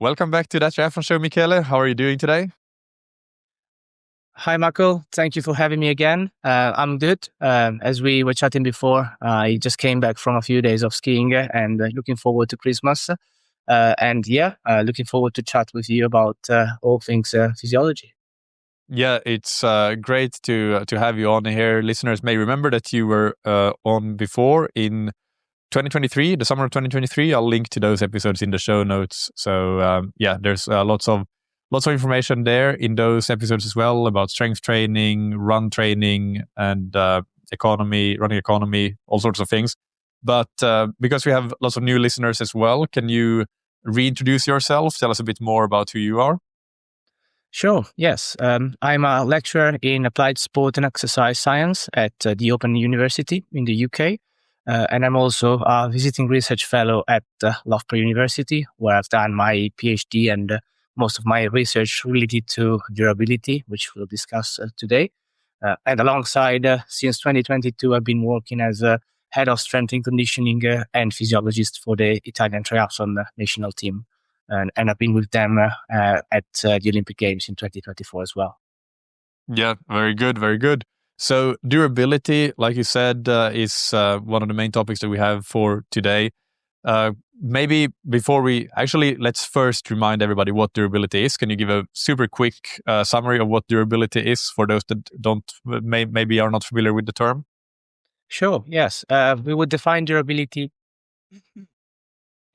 Welcome back to That Triathlon Show, Michele. How are you doing today? Hi, Marco. Thank you for having me again. I'm good. As we were chatting before, I just came back from a few days of skiing and looking forward to Christmas. Looking forward to chat with you about all things physiology. Yeah, it's great to have you on here. Listeners may remember that you were on before in 2023, the summer of 2023. I'll link to those episodes in the show notes. So there's lots of information there in those episodes as well about strength training, run training, and running economy, all sorts of things. But because we have lots of new listeners as well, can you reintroduce yourself? Tell us a bit more about who you are. Sure, yes. I'm a lecturer in applied sport and exercise science at the Open University in the UK. And I'm also a visiting research fellow at Loughborough University, where I've done my PhD and most of my research related to durability, which we'll discuss today. And alongside, since 2022, I've been working as a head of strength and conditioning and physiologist for the Italian triathlon national team. And I've been with them at the Olympic Games in 2024 as well. Yeah, very good, very good. So durability, like you said, is one of the main topics that we have for today. Maybe before let's first remind everybody what durability is. Can you give a super quick summary of what durability is for those that maybe are not familiar with the term? Sure, yes. We would define durability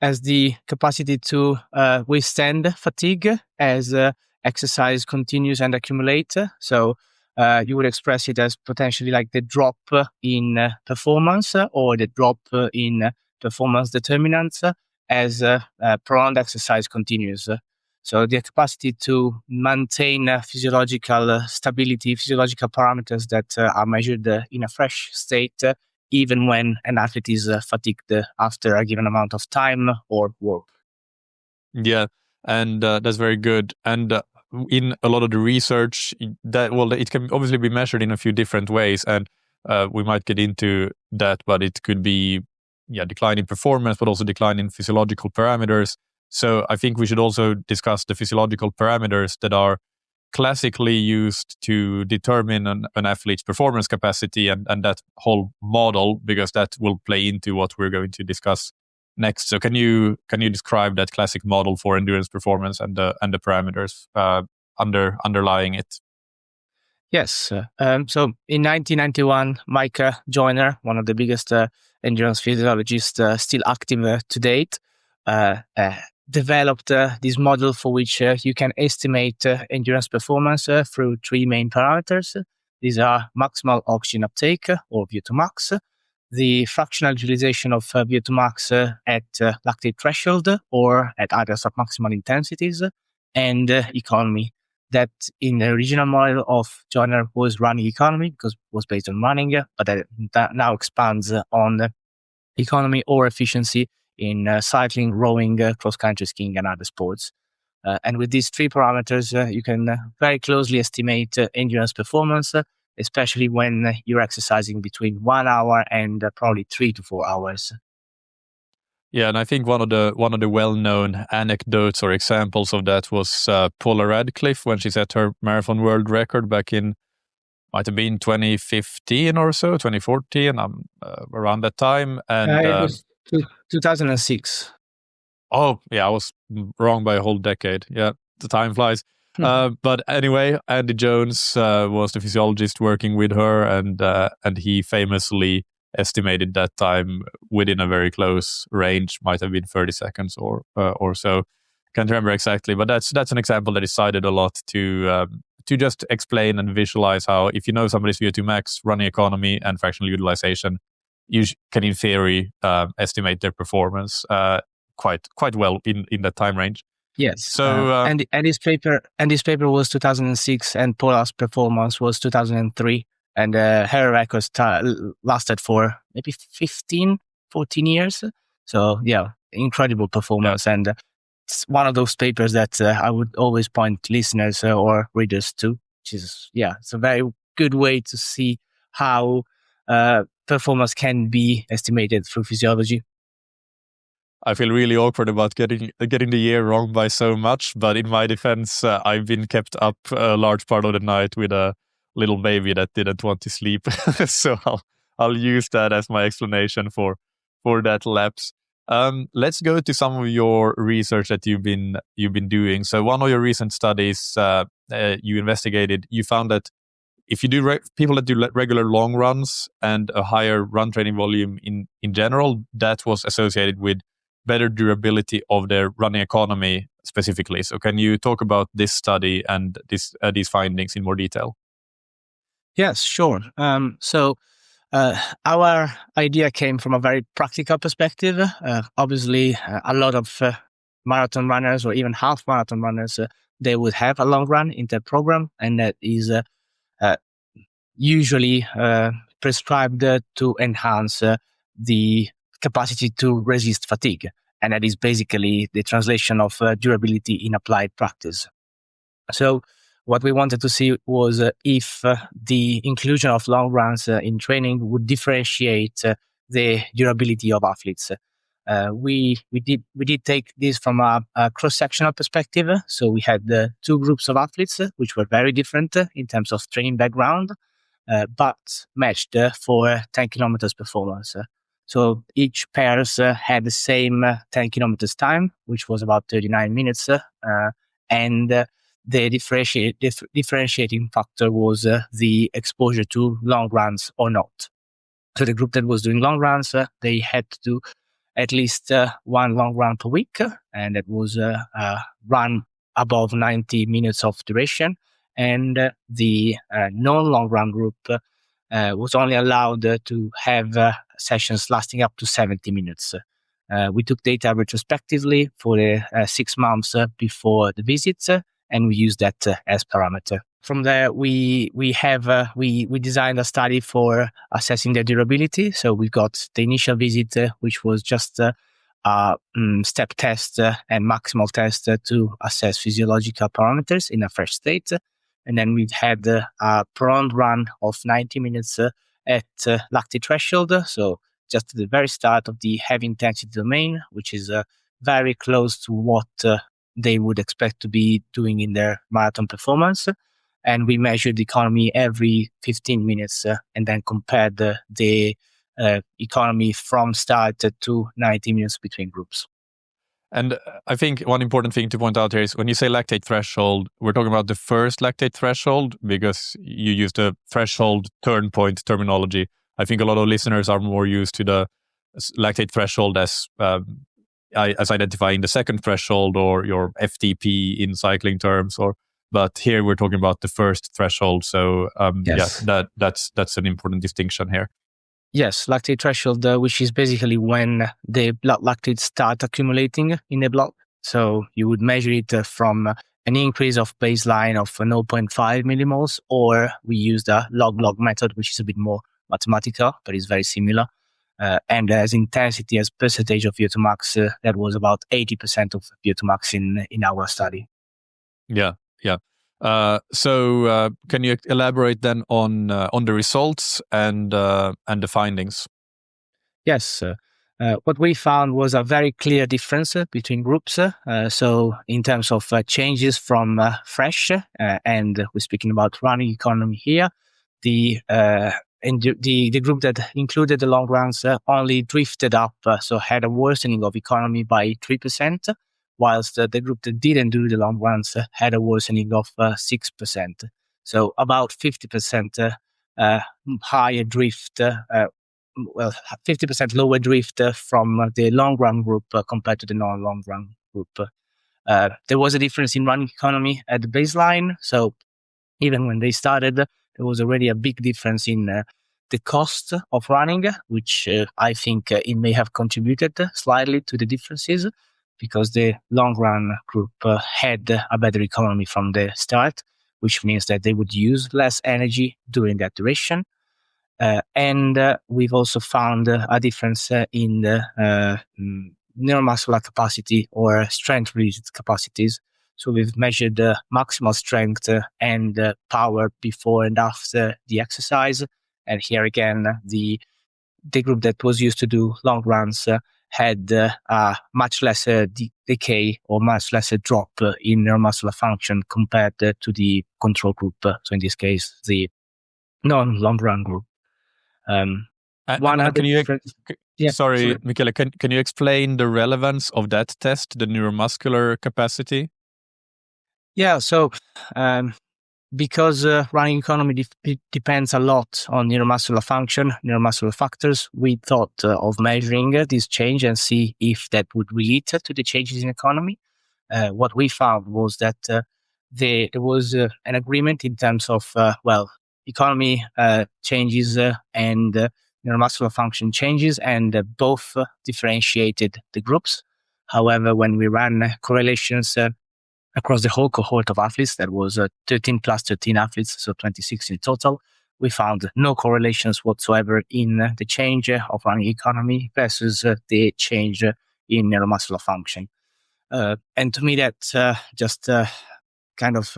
as the capacity to withstand fatigue as exercise continues and accumulates. So you would express it as potentially like the drop in performance or the drop in performance determinants as prolonged exercise continues. So the capacity to maintain physiological stability, physiological parameters that are measured in a fresh state, even when an athlete is fatigued after a given amount of time or work. Yeah, and that's very good. And in a lot of the research, it can obviously be measured in a few different ways, and we might get into that, but it could be decline in performance, but also decline in physiological parameters. So I think we should also discuss the physiological parameters that are classically used to determine an athlete's performance capacity and that whole model, because that will play into what we're going to discuss next. So can you describe that classic model for endurance performance and the parameters underlying it? Yes. So in 1991, Mike Joyner, one of the biggest endurance physiologists still active to date, developed this model for which you can estimate endurance performance through three main parameters. These are maximal oxygen uptake, or VO2 max, the fractional utilization of VO2 max at lactate threshold or at other submaximal intensities, and economy. That in the original model of Joyner was running economy because it was based on running, but that now expands on economy or efficiency in cycling, rowing, cross-country skiing, and other sports. And with these three parameters, you can very closely estimate endurance performance, especially when you're exercising between 1 hour and probably 3 to 4 hours. Yeah, and I think one of the well-known anecdotes or examples of that was Paula Radcliffe when she set her marathon world record back in, might have been 2015 or so, 2014, around that time. And it was 2006. Oh, yeah, I was wrong by a whole decade. Yeah, the time flies. But anyway, Andy Jones was the physiologist working with her, and he famously estimated that time within a very close range, might have been 30 seconds or so. Can't remember exactly, but that's an example that is cited a lot to just explain and visualize how, if you know somebody's VO2 max, running economy, and fractional utilization, you can in theory estimate their performance quite well in that time range. Yes. So and this paper was 2006, and Paula's performance was 2003, and her records lasted for maybe 14 years. So yeah, incredible performance, and it's one of those papers that I would always point listeners or readers to. Which is it's a very good way to see how performance can be estimated through physiology. I feel really awkward about getting the year wrong by so much. But in my defense, I've been kept up a large part of the night with a little baby that didn't want to sleep. So I'll use that as my explanation for that lapse. Let's go to some of your research that you've been doing. So one of your recent studies you investigated, you found that if you do people that do regular long runs and a higher run training volume in general, that was associated with better durability of their running economy specifically. So can you talk about this study and these findings in more detail? Yes, sure. Our idea came from a very practical perspective. Obviously, a lot of marathon runners or even half marathon runners, they would have a long run in their program, and that is usually prescribed to enhance the capacity to resist fatigue. And that is basically the translation of durability in applied practice. So what we wanted to see was if the inclusion of long runs in training would differentiate the durability of athletes. We did take this from a cross-sectional perspective. So we had two groups of athletes, which were very different in terms of training background, but matched for 10 kilometers performance. So each pairs had the same 10 kilometers time, which was about 39 minutes. And the differentiating factor was the exposure to long runs or not. So the group that was doing long runs, they had to do at least one long run per week, and that was run above 90 minutes of duration. And the non-long run group was only allowed to have sessions lasting up to 70 minutes. We took data retrospectively for the 6 months before the visits, and we used that as parameter. From there, we designed a study for assessing their durability. So we got the initial visit, which was just a step test and maximal test to assess physiological parameters in a fresh state. And then we had a prolonged run of 90 minutes at lactate threshold. So just at the very start of the heavy intensity domain, which is very close to what they would expect to be doing in their marathon performance. And we measured the economy every 15 minutes and then compared the economy from start to 90 minutes between groups. And I think one important thing to point out here is when you say lactate threshold, we're talking about the first lactate threshold because you use the threshold turn point terminology. I think a lot of listeners are more used to the lactate threshold as identifying the second threshold or your FTP in cycling terms, but here we're talking about the first threshold. So yes. That's an important distinction here. Yes, lactate threshold, which is basically when the blood lactates start accumulating in the blood. So you would measure it from an increase of baseline of 0.5 millimoles, or we use the log-log method, which is a bit more mathematical, but it's very similar. And as intensity, as percentage of VO2 max, that was about 80% of VO2 max in our study. Yeah. So can you elaborate then on the results and the findings? Yes. What we found was a very clear difference between groups. So in terms of changes from fresh, and we're speaking about running economy here, the group that included the long runs only drifted up, so had a worsening of economy by 3%, whilst the group that didn't do the long runs had a worsening of 6%. So about 50% higher drift, 50% lower drift from the long run group compared to the non-long run group. There was a difference in running economy at the baseline. So even when they started, there was already a big difference in the cost of running, which I think it may have contributed slightly to the differences, because the long run group had a better economy from the start, which means that they would use less energy during that duration. And we've also found a difference in the neuromuscular capacity or strength-related capacities. So we've measured maximal strength and power before and after the exercise. And here again, the group that was used to do long runs had a much lesser decay or much lesser drop in neuromuscular function compared to the control group. So in this case, the non-long run group. One other can you, difference. Yeah, sorry, Michele, can you explain the relevance of that test, the neuromuscular capacity? Yeah, so because running economy depends a lot on neuromuscular function, neuromuscular factors, we thought of measuring this change and see if that would relate to the changes in economy. What we found was that there was an agreement in terms of, economy changes and neuromuscular function changes, and both differentiated the groups. However, when we ran correlations across the whole cohort of athletes, that was 13 plus 13 athletes, so 26 in total, we found no correlations whatsoever in the change of running economy versus the change in neuromuscular function. And to me, that just kind of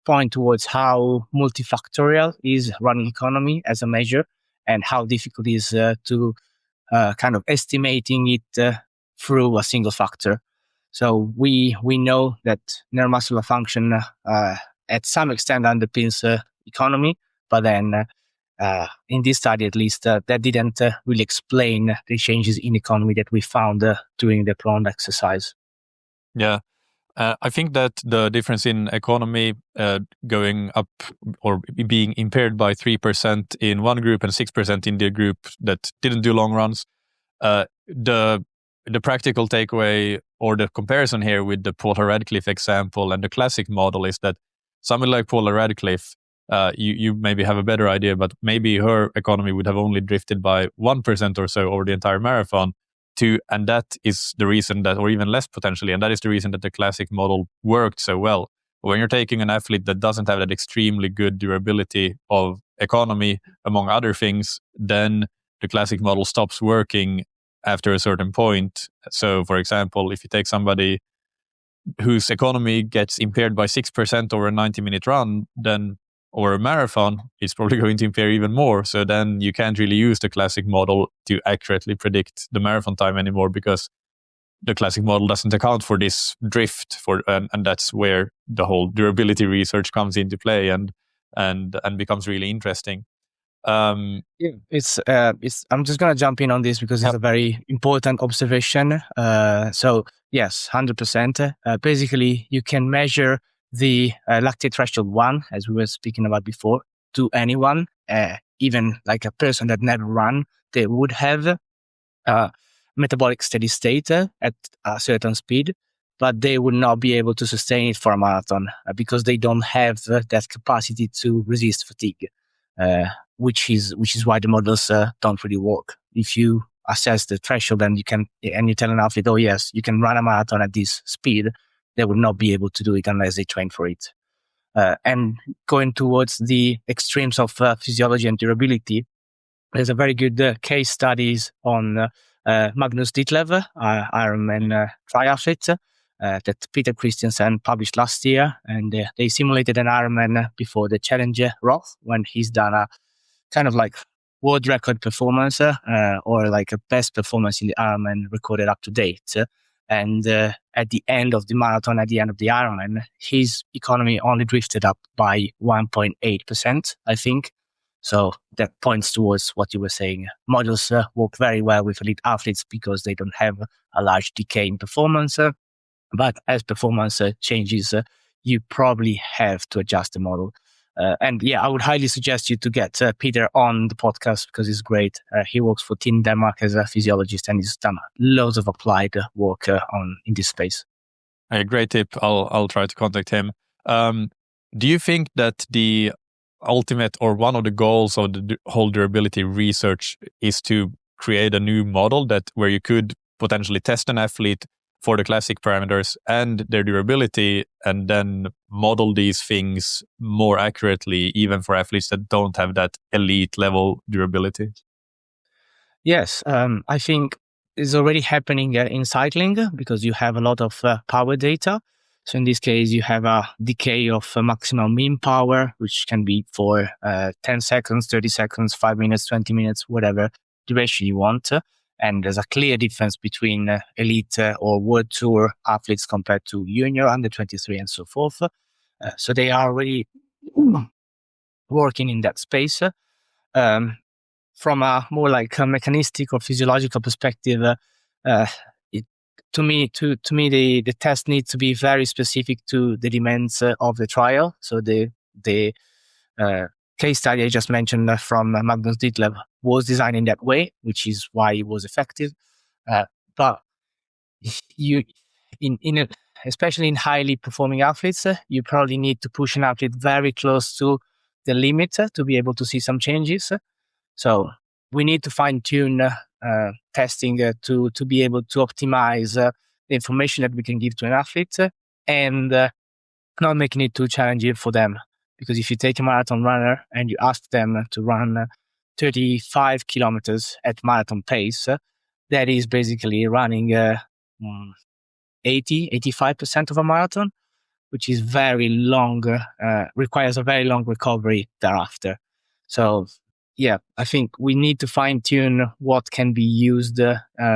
point towards how multifactorial is running economy as a measure, and how difficult it is to kind of estimating it through a single factor. So we know that neuromuscular function at some extent underpins economy, but then in this study at least, that didn't really explain the changes in economy that we found during the prolonged exercise. Yeah. I think that the difference in economy going up or being impaired by 3% in one group and 6% in the group that didn't do long runs, the practical takeaway or the comparison here with the Paula Radcliffe example and the classic model is that someone like Paula Radcliffe, you maybe have a better idea, but maybe her economy would have only drifted by 1% or so over the entire marathon. And that is the reason that, or even less potentially, and that is the reason that the classic model worked so well. When you're taking an athlete that doesn't have that extremely good durability of economy, among other things, then the classic model stops working after a certain point. So, for example, if you take somebody whose economy gets impaired by 6% over a 90-minute run, then or a marathon, it's probably going to impair even more. So then you can't really use the classic model to accurately predict the marathon time anymore, because the classic model doesn't account for this drift. And that's where the whole durability research comes into play and becomes really interesting. It's I'm just gonna jump in on this because it's a very important observation. So yes, 100%. Basically, you can measure the lactate threshold 1, as we were speaking about before, to anyone, even like a person that never run, they would have metabolic steady state at a certain speed, but they would not be able to sustain it for a marathon because they don't have that capacity to resist fatigue. Which is why the models don't really work. If you assess the threshold and you tell an athlete, oh yes, you can run a marathon at this speed, they would not be able to do it unless they train for it. And going towards the extremes of physiology and durability, there's a very good case studies on Magnus Ditlev, Ironman triathlete, that Peter Christensen published last year, and they simulated an Ironman before the Challenger Roth when he's done a kind of like world record performance or like a best performance in the Ironman recorded up to date. And at the end of the marathon, at the end of the Ironman, his economy only drifted up by 1.8%, I think. So that points towards what you were saying. Models work very well with elite athletes because they don't have a large decay in performance. But as performance changes, you probably have to adjust the model. And yeah, I would highly suggest you to get Peter on the podcast because he's great. He works for Team Denmark as a physiologist and he's done loads of applied work in this space. A great tip. I'll try to contact him. Do you think that the ultimate or one of the goals of the whole durability research is to create a new model where you could potentially test an athlete for the classic parameters and their durability, and then model these things more accurately, even for athletes that don't have that elite level durability? Yes, I think it's already happening in cycling because you have a lot of power data. So in this case, you have a decay of maximum mean power, which can be for 10 seconds, 30 seconds, 5 minutes, 20 minutes, whatever duration you want. And there's a clear difference between elite or world tour athletes compared to junior, under 23, and so forth. So they are already working in that space. From a more like a mechanistic or physiological perspective, to me, the test needs to be very specific to the demands of the trial. So the case study I just mentioned from Magnus Ditlev was designed in that way, which is why it was effective. But you, especially in highly performing athletes, you probably need to push an athlete very close to the limit to be able to see some changes. So we need to fine tune testing to be able to optimize the information that we can give to an athlete and not making it too challenging for them. Because if you take a marathon runner and you ask them to run 35 kilometers at marathon pace, that is basically running 85% of a marathon, which is very long, requires a very long recovery thereafter. So, yeah, I think we need to fine tune what can be used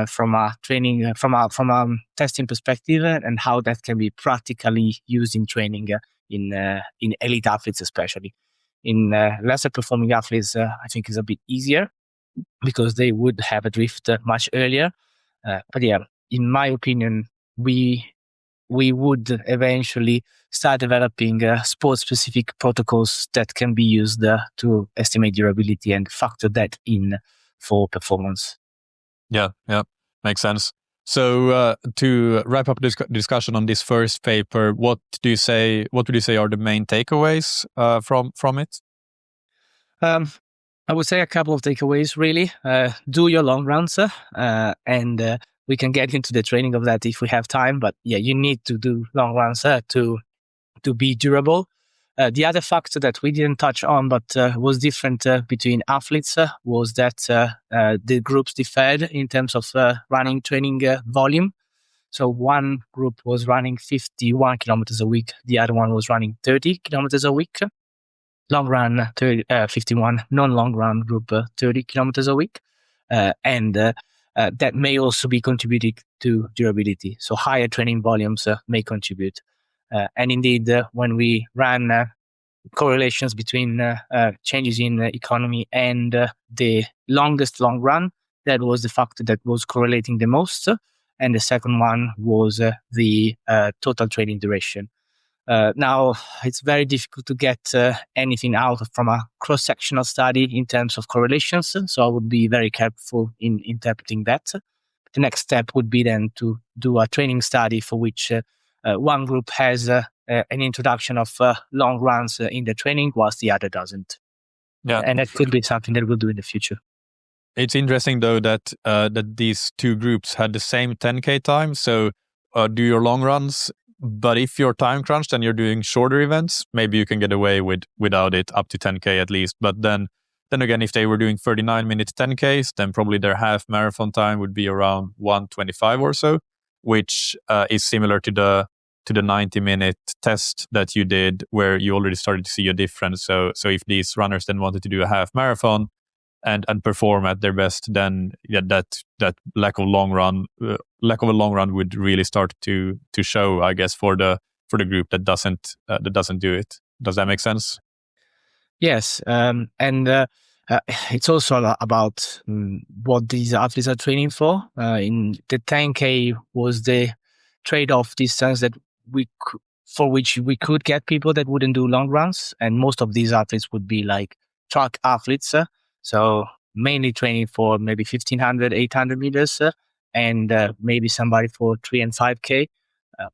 from a training, from a testing perspective, and how that can be practically used in training in elite athletes, especially. In lesser performing athletes, I think is a bit easier because they would have a drift much earlier. But yeah, in my opinion, we would eventually start developing sport-specific protocols that can be used to estimate durability and factor that in for performance. Yeah, makes sense. So to wrap up this discussion on this first paper, what would you say are the main takeaways from it? I would say a couple of takeaways, really. Do your long runs, and we can get into the training of that if we have time. But yeah, you need to do long runs to be durable. The other factor that we didn't touch on, but was different between athletes, was that the groups differed in terms of running training volume. So one group was running 51 kilometers a week. The other one was running 30 kilometers a week. Long run 51, non-long run group 30 kilometers a week. And that may also be contributing to durability. So higher training volumes may contribute. And indeed, when we ran correlations between changes in economy and the longest long run, that was the factor that was correlating the most. And the second one was the total training duration. Now, it's very difficult to get anything out from a cross-sectional study in terms of correlations, so I would be very careful in interpreting that. The next step would be then to do a training study for which one group has an introduction of long runs in the training, whilst the other doesn't. Yeah. And that could be something that we'll do in the future. It's interesting, though, that these two groups had the same 10K time, so do your long runs. But if you're time crunched and you're doing shorter events, maybe you can get away without it up to 10K at least. But then again, if they were doing 39-minute 10Ks, then probably their half marathon time would be around 1:25 or so, which is similar to the 90-minute test that you did, where you already started to see a difference. So if these runners then wanted to do a half marathon and perform at their best, then that lack of a long run would really start to show, I guess, for the group that doesn't do it. Does that make sense? Yes, and it's also about what these athletes are training for. In the 10K was the trade-off distance for which we could get people that wouldn't do long runs, and most of these athletes would be like track athletes. So mainly training for maybe 1,500, 800 meters, and maybe somebody for 3 and 5K.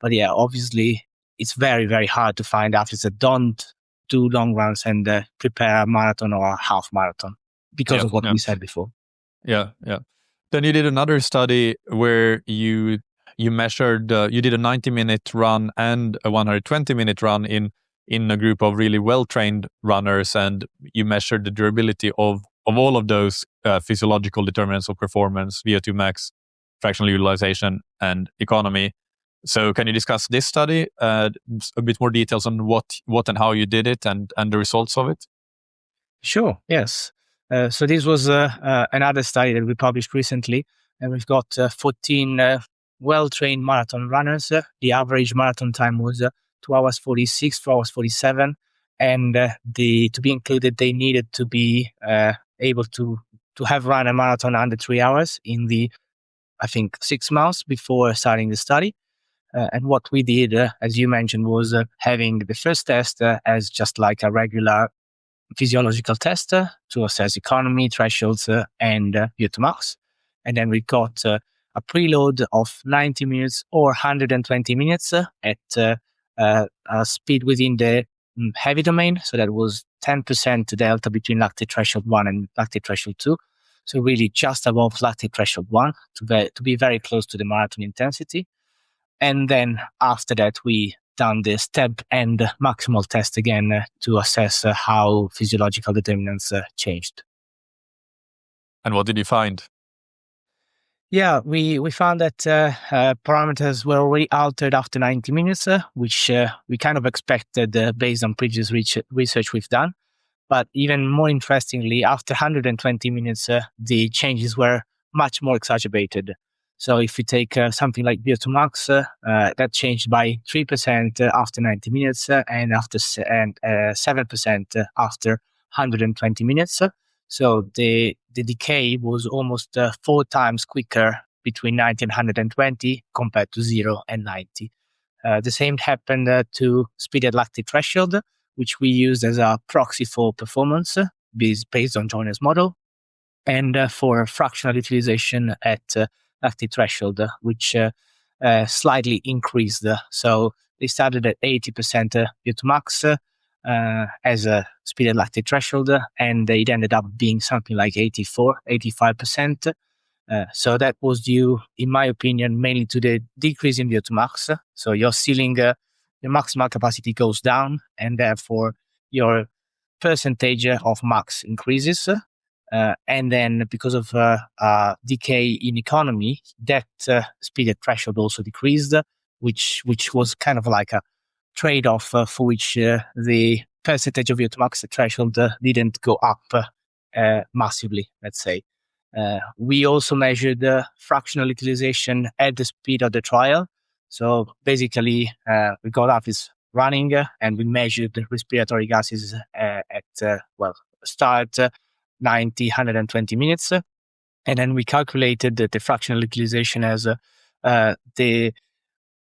But yeah, obviously it's very, very hard to find athletes that don't do long runs and prepare a marathon or a half marathon because of what we said before. Yeah. Then you did another study where you measured, you did a 90-minute run and a 120-minute run in a group of really well-trained runners, and you measured the durability of all of those physiological determinants of performance: VO2 max, fractional utilization, and economy. So can you discuss this study, a bit more details on what and how you did it and the results of it? Sure, yes. So this was another study that we published recently. and we've got 14 well-trained marathon runners. The average marathon time was 2 hours 46, 4 hours 47, and to be included, they needed to be able to have run a marathon under 3 hours in the, I think, 6 months before starting the study. And what we did, as you mentioned, was having the first test as just like a regular physiological test to assess economy, thresholds, and VO2 max. And then we got a preload of 90 minutes or 120 minutes at a speed within the heavy domain. So that was 10% delta between lactate threshold 1 and lactate threshold 2. So really just above lactate threshold 1 to be very close to the marathon intensity. And then after that, we done the step and maximal test again to assess how physiological determinants changed. And what did you find? Yeah, we found that parameters were already altered after 90 minutes, which we kind of expected based on previous research we've done. But even more interestingly, after 120 minutes, the changes were much more exacerbated. So if you take something like VO2 max, that changed by 3% after 90 minutes and 7% after 120 minutes. So the decay was almost 4 times quicker between 90 and 120 compared to 0 and 90. The same happened to speed at lactate threshold, which we used as a proxy for performance based on Joyner's model, and for fractional utilization at lactate threshold, which slightly increased. So they started at 80% VO2 max as a speed at lactate threshold, and it ended up being something like 85%. So that was due, in my opinion, mainly to the decrease in VO2 max. So your ceiling, your maximal capacity goes down, and therefore your percentage of max increases. And then because of decay in economy, that speed at threshold also decreased, which was kind of like a trade-off for which the percentage of VO2 max at threshold didn't go up massively, let's say. We also measured fractional utilization at the speed of the trial. So basically, we got athletes running and we measured the respiratory gases at start 90, 120 minutes. And then we calculated the fractional utilization as the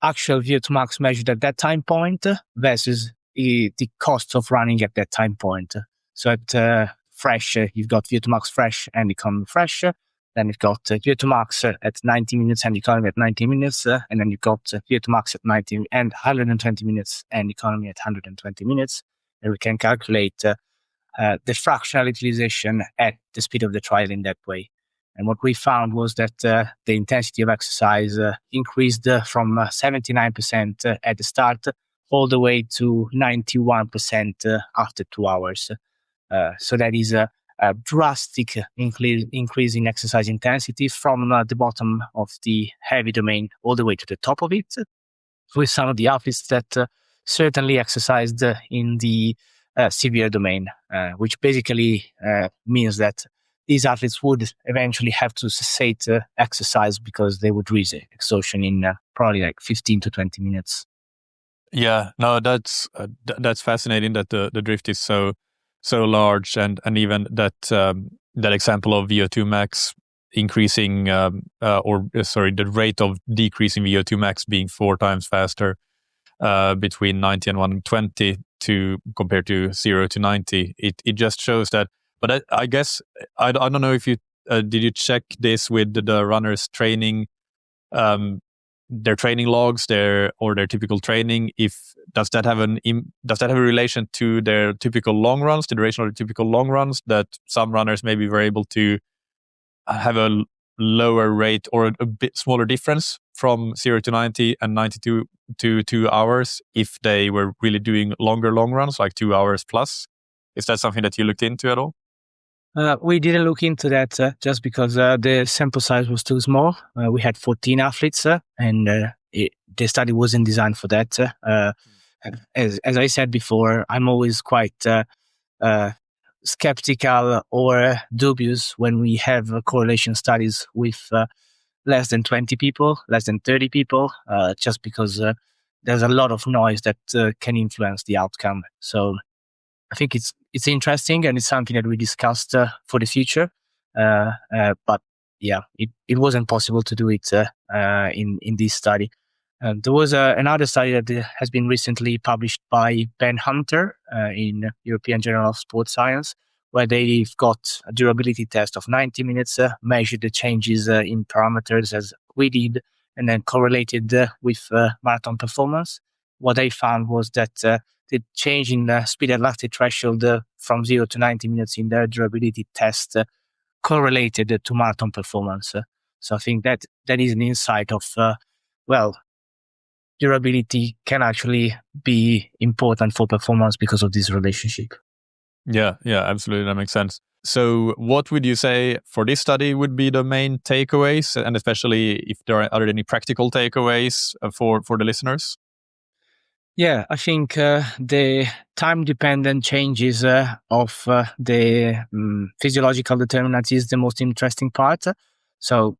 actual VO2 max measured at that time point versus the cost of running at that time point. So at fresh, you've got VO2 max fresh and economy fresh. Then you've got VO2 max at 90 minutes and economy at 90 minutes. And then you've got VO2 max at 90 and 120 minutes and economy at 120 minutes. And we can calculate the fractional utilization at the speed of the trial in that way. And what we found was that the intensity of exercise increased from 79% at the start all the way to 91% after 2 hours. So that is a drastic increase in exercise intensity from the bottom of the heavy domain all the way to the top of it, with some of the athletes that certainly exercised in the severe domain, which basically means that these athletes would eventually have to cessate exercise because they would reach exhaustion in probably like 15 to 20 minutes. Yeah, no, that's fascinating that the drift is so large, and even that example of VO2 max increasing the rate of decreasing VO2 max being 4 times faster between 90 and 120 compared to 0 to 90. It just shows that. But I guess I don't know if you did you check this with the runners' training, their training logs, their typical training. Does that have a relation to their typical long runs, the duration of the typical long runs? That some runners maybe were able to have a lower rate or a bit smaller difference from 0 to 90 and 90 to 2 hours if they were really doing longer long runs, like 2 hours plus. Is that something that you looked into at all? We didn't look into that just because the sample size was too small. We had 14 athletes and the study wasn't designed for that. As I said before, I'm always quite skeptical or dubious when we have correlation studies with less than 20 people, less than 30 people, just because there's a lot of noise that can influence the outcome. So I think it's interesting, and it's something that we discussed for the future. But yeah, it wasn't possible to do it in this study. There was another study that has been recently published by Ben Hunter in European Journal of Sports Science, where they've got a durability test of 90 minutes, measured the changes in parameters as we did, and then correlated with marathon performance. What they found was that the change in the speed and lactate threshold from 0 to 90 minutes in their durability test correlated to marathon performance. So I think that is an insight of, durability can actually be important for performance because of this relationship. Yeah, absolutely. That makes sense. So what would you say for this study would be the main takeaways, and especially if there are any practical takeaways for the listeners? Yeah, I think the time-dependent changes of the physiological determinants is the most interesting part. So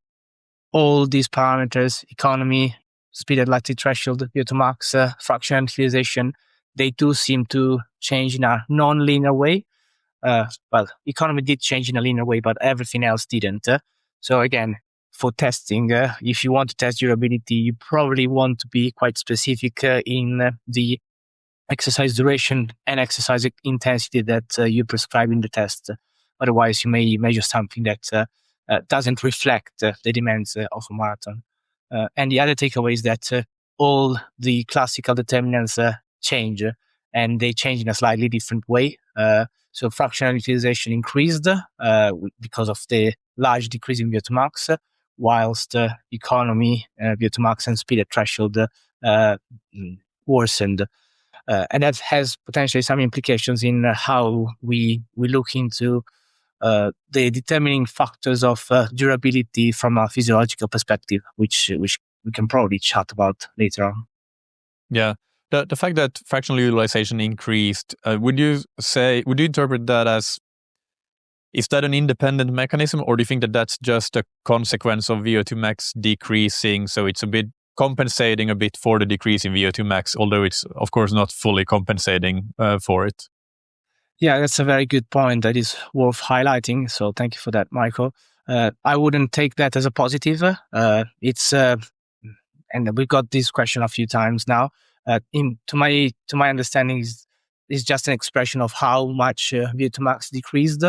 all these parameters, economy, speed and lactate threshold, VO2 max, fractional utilization, they do seem to change in a non-linear way. Economy did change in a linear way, but everything else didn't. So again, for testing, if you want to test durability, you probably want to be quite specific in the exercise duration and exercise intensity that you prescribe in the test. Otherwise, you may measure something that doesn't reflect the demands of a marathon. And the other takeaway is that all the classical determinants change, and they change in a slightly different way. So fractional utilization increased because of the large decrease in VO2 max, whilst economy, VO2 max, and speed at threshold worsened. And that has potentially some implications in how we look into the determining factors of durability from a physiological perspective, which we can probably chat about later on. Yeah. The fact that fractional utilization increased, would you interpret that as, is that an independent mechanism, or do you think that that's just a consequence of VO2 max decreasing, so it's a bit compensating a bit for the decrease in VO2 max, although it's of course not fully compensating for it? Yeah, that's a very good point that is worth highlighting. So thank you for that, Michael. I wouldn't take that as a positive. And we've got this question a few times now. To my understanding, is just an expression of how much VO2 max decreased.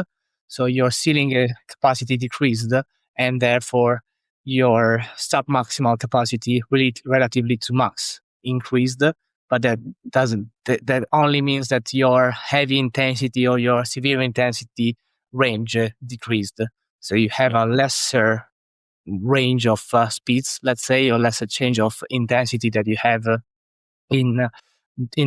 So your ceiling capacity decreased, and therefore your submaximal capacity relatively to max increased. But that only means that your heavy intensity or your severe intensity range decreased. So you have a lesser range of speeds, let's say, or lesser change of intensity that you have in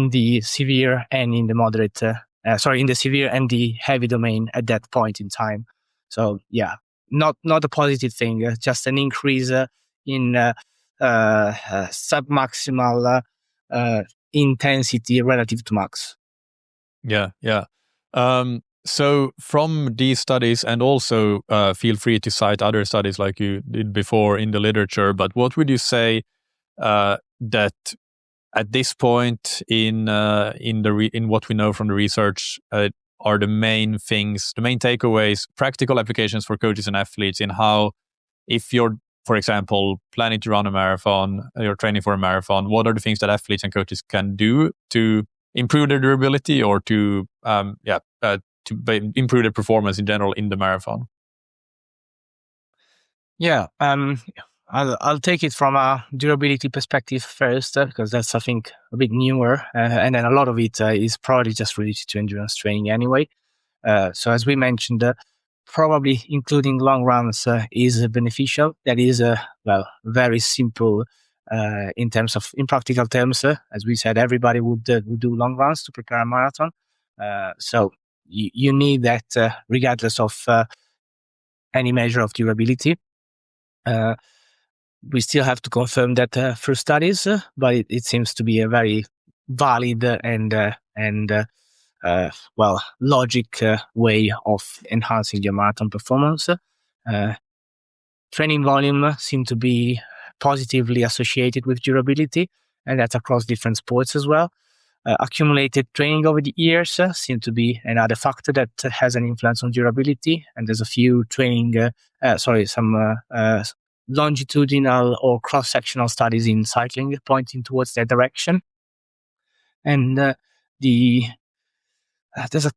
the severe and in the moderate, in the severe and the heavy domain at that point in time. So yeah, not a positive thing, just an increase in submaximal intensity relative to max. Yeah. So from these studies, and also feel free to cite other studies like you did before in the literature, but what would you say that at this point in what we know from the research are the main things, the main takeaways, practical applications for coaches and athletes in how, if you're, for example, planning to run a marathon, you're training for a marathon, what are the things that athletes and coaches can do to improve their durability, or to improve their performance in general in the marathon? Yeah, I'll take it from a durability perspective first, because that's, I think, a bit newer, and then a lot of it is probably just related to endurance training anyway. So as we mentioned, probably including long runs is beneficial. That is very simple in practical terms. As we said, everybody would do long runs to prepare a marathon. So you need that regardless of any measure of durability. We still have to confirm that through studies, but it seems to be a very valid and logic way of enhancing your marathon performance. training volume seem to be positively associated with durability, and that's across different sports as well. Accumulated training over the years seem to be another factor that has an influence on durability. And there's a few some longitudinal or cross-sectional studies in cycling pointing towards that direction. And there's a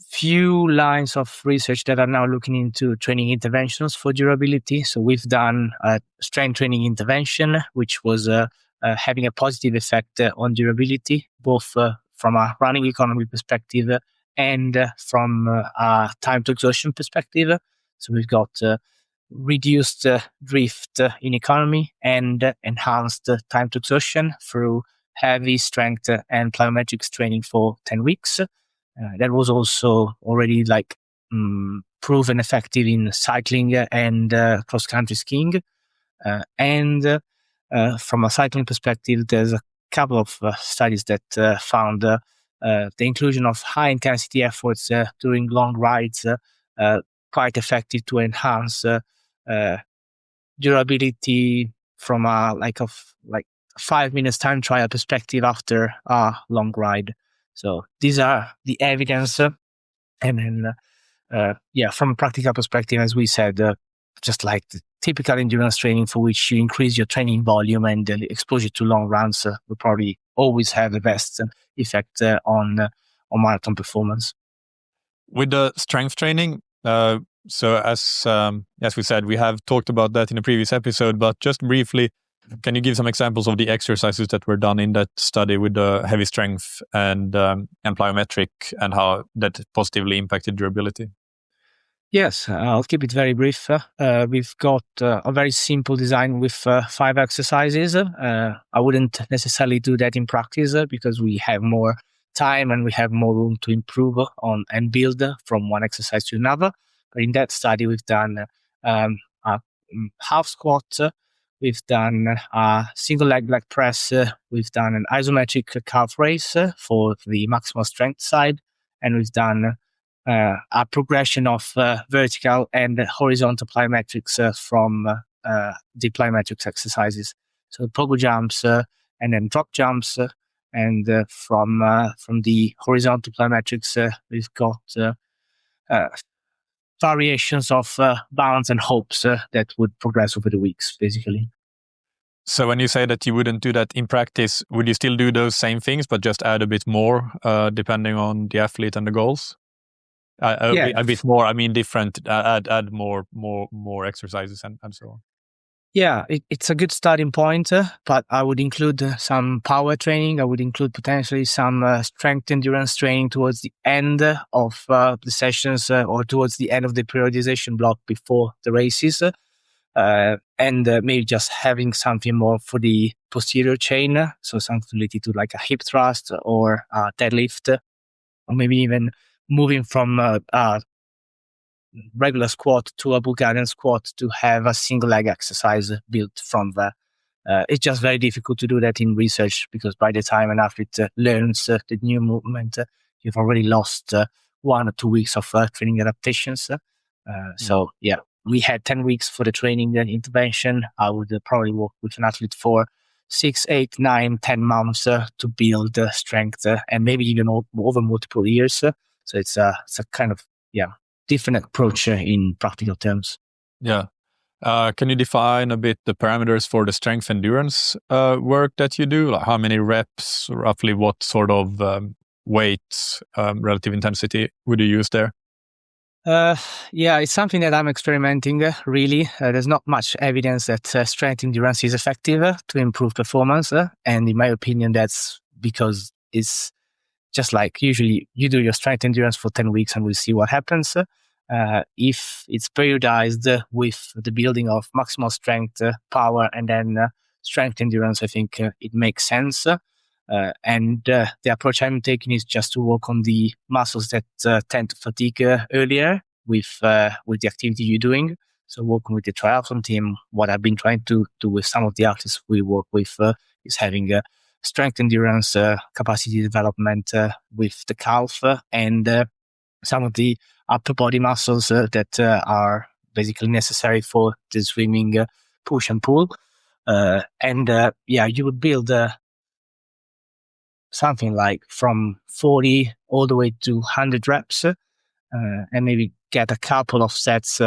few lines of research that are now looking into training interventions for durability. So we've done a strength training intervention, which was having a positive effect on durability, both from a running economy perspective and from a time to exhaustion perspective. So we've got reduced drift in economy and enhanced time to exhaustion through heavy strength and plyometrics training for 10 weeks. That was also already proven effective in cycling and cross-country skiing. And from a cycling perspective, there's a couple of studies that found the inclusion of high-intensity efforts during long rides quite effective to enhance durability from a 5 minutes time trial perspective after a long ride. So these are the evidence. And then, from a practical perspective, as we said, just like the typical endurance training for which you increase your training volume and the exposure to long runs will probably always have the best effect on marathon performance. With the strength training, so as we said, we have talked about that in a previous episode, but just briefly, can you give some examples of the exercises that were done in that study with the heavy strength and plyometric, and how that positively impacted durability? Yes, I'll keep it very brief. We've got a very simple design with 5 exercises. I wouldn't necessarily do that in practice because we have more time and we have more room to improve on and build from one exercise to another. But in that study, we've done a half squat, we've done a single leg press, we've done an isometric calf raise for the maximal strength side, and we've done a progression of vertical and horizontal plyometrics from the plyometrics exercises. So pogo jumps and then drop jumps, and from the horizontal plyometrics, we've got variations of bounds and hopes that would progress over the weeks, basically. So when you say that you wouldn't do that in practice, would you still do those same things, but just add a bit more depending on the athlete and the goals? A bit more, I mean, different, add more exercises and so on. Yeah, it's a good starting point, but I would include some power training. I would include potentially some strength endurance training towards the end of the sessions or towards the end of the periodization block before the races. And maybe just having something more for the posterior chain. So something related to like a hip thrust or a deadlift, or maybe even moving from a regular squat to a Bulgarian squat to have a single leg exercise built from there. It's just very difficult to do that in research because by the time an athlete learns the new movement, you've already lost 1 or 2 weeks of training adaptations. So yeah, we had 10 weeks for the training intervention. I would probably work with an athlete for 6, 8, 9, 10 months to build strength and maybe even over multiple years. So it's a kind of, different approach in practical terms. Yeah. Can you define a bit the parameters for the strength endurance work that you do? Like how many reps, roughly what sort of weight, relative intensity would you use there? It's something that I'm experimenting, really. There's not much evidence that strength endurance is effective to improve performance. And in my opinion, that's because it's just like usually you do your strength endurance for 10 weeks and we'll see what happens. If it's periodized with the building of maximal strength, power, and then strength endurance, I think it makes sense. And the approach I'm taking is just to work on the muscles that tend to fatigue earlier with the activity you're doing. So working with the triathlon team, what I've been trying to do with some of the athletes we work with is having strength endurance, capacity development with the calf and some of the upper body muscles that are basically necessary for the swimming push and pull. You would build something like from 40 all the way to 100 reps, and maybe get a couple of sets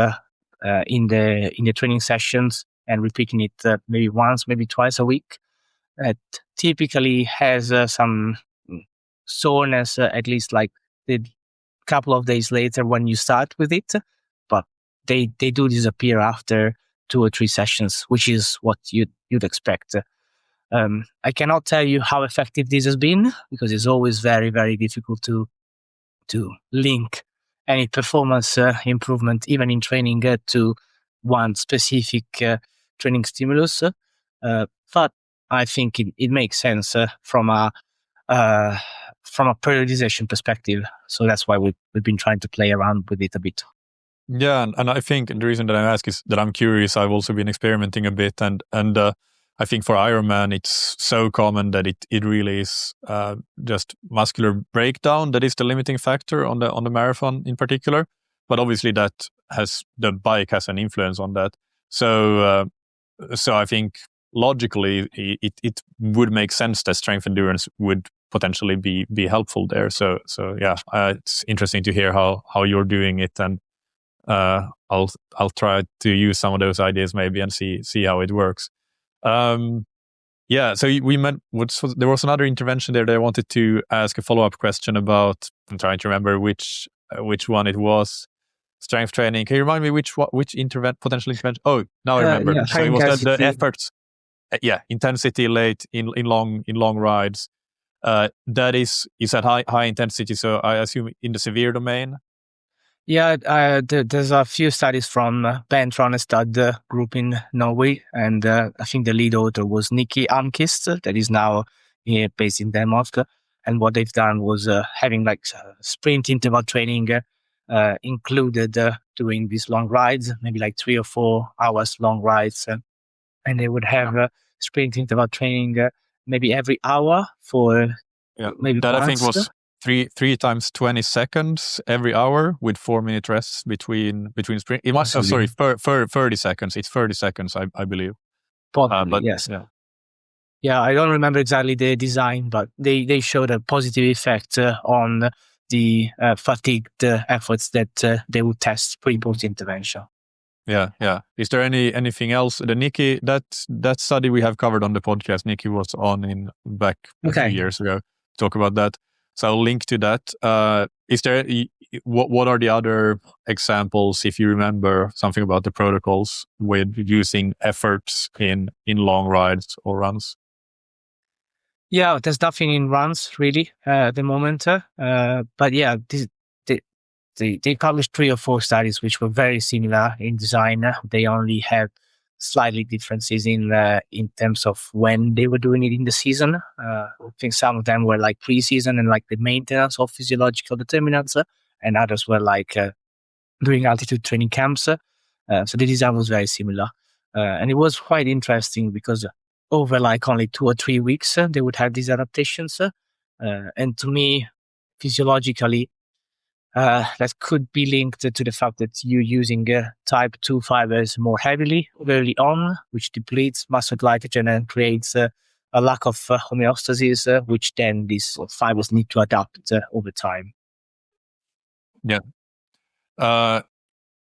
in the training sessions and repeating it maybe once, maybe twice a week. It typically has some soreness, at least like the couple of days later when you start with it, but they do disappear after 2 or 3 sessions, which is what you'd expect. I cannot tell you how effective this has been, because it's always very, very difficult to link any performance improvement, even in training, to one specific training stimulus. But I think it makes sense from a periodization perspective. So that's why we've been trying to play around with it a bit. Yeah, and I think the reason that I ask is that I'm curious. I've also been experimenting a bit, and I think for Ironman it's so common that it really is just muscular breakdown that is the limiting factor on the marathon in particular. But obviously the bike has an influence on that. So I think logically it would make sense that strength endurance would potentially be helpful there. So yeah, it's interesting to hear how you're doing it, and I'll try to use some of those ideas maybe and see how it works. So we met. There was another intervention there that I wanted to ask a follow-up question about. I'm trying to remember which one it was. Strength training. Can you remind me which potential intervention? Oh, now I remember. Yeah, so it was the efforts. Intensity late in long rides. That is at high intensity. So I assume in the severe domain. Yeah, there's a few studies from Ben Tronestad group in Norway, and I think the lead author was Nikki Almqvist, that is now based in Denmark. And what they've done was having like sprint interval training included doing these long rides, maybe like 3 or 4 hours long rides, and they would have sprint interval training maybe every hour for maybe that once. I think was 3 times 20 seconds every hour with 4-minute rests between sprint. It must 30 seconds. It's 30 seconds, I believe. Possibly, yes. Yeah, I don't remember exactly the design, but they showed a positive effect on the fatigued efforts that they would test pre-post intervention. Yeah. Is there anything else? The Nikki, that study we have covered on the podcast. Nikki was on back a few years ago to talk about that. So I'll link to that. Is there what are the other examples, if you remember something about the protocols with using efforts in long rides or runs? Yeah, there's nothing in runs really at the moment. But yeah, they published 3 or 4 studies which were very similar in design. They only had slightly differences in terms of when they were doing it in the season. I think some of them were like pre-season and like the maintenance of physiological determinants, and others were like doing altitude training camps. So the design was very similar, and it was quite interesting because over like only 2 or 3 weeks they would have these adaptations, and to me, physiologically, that could be linked to the fact that you're using type 2 fibers more heavily early on, which depletes muscle glycogen and creates a lack of homeostasis, which then these fibers need to adapt over time. Yeah.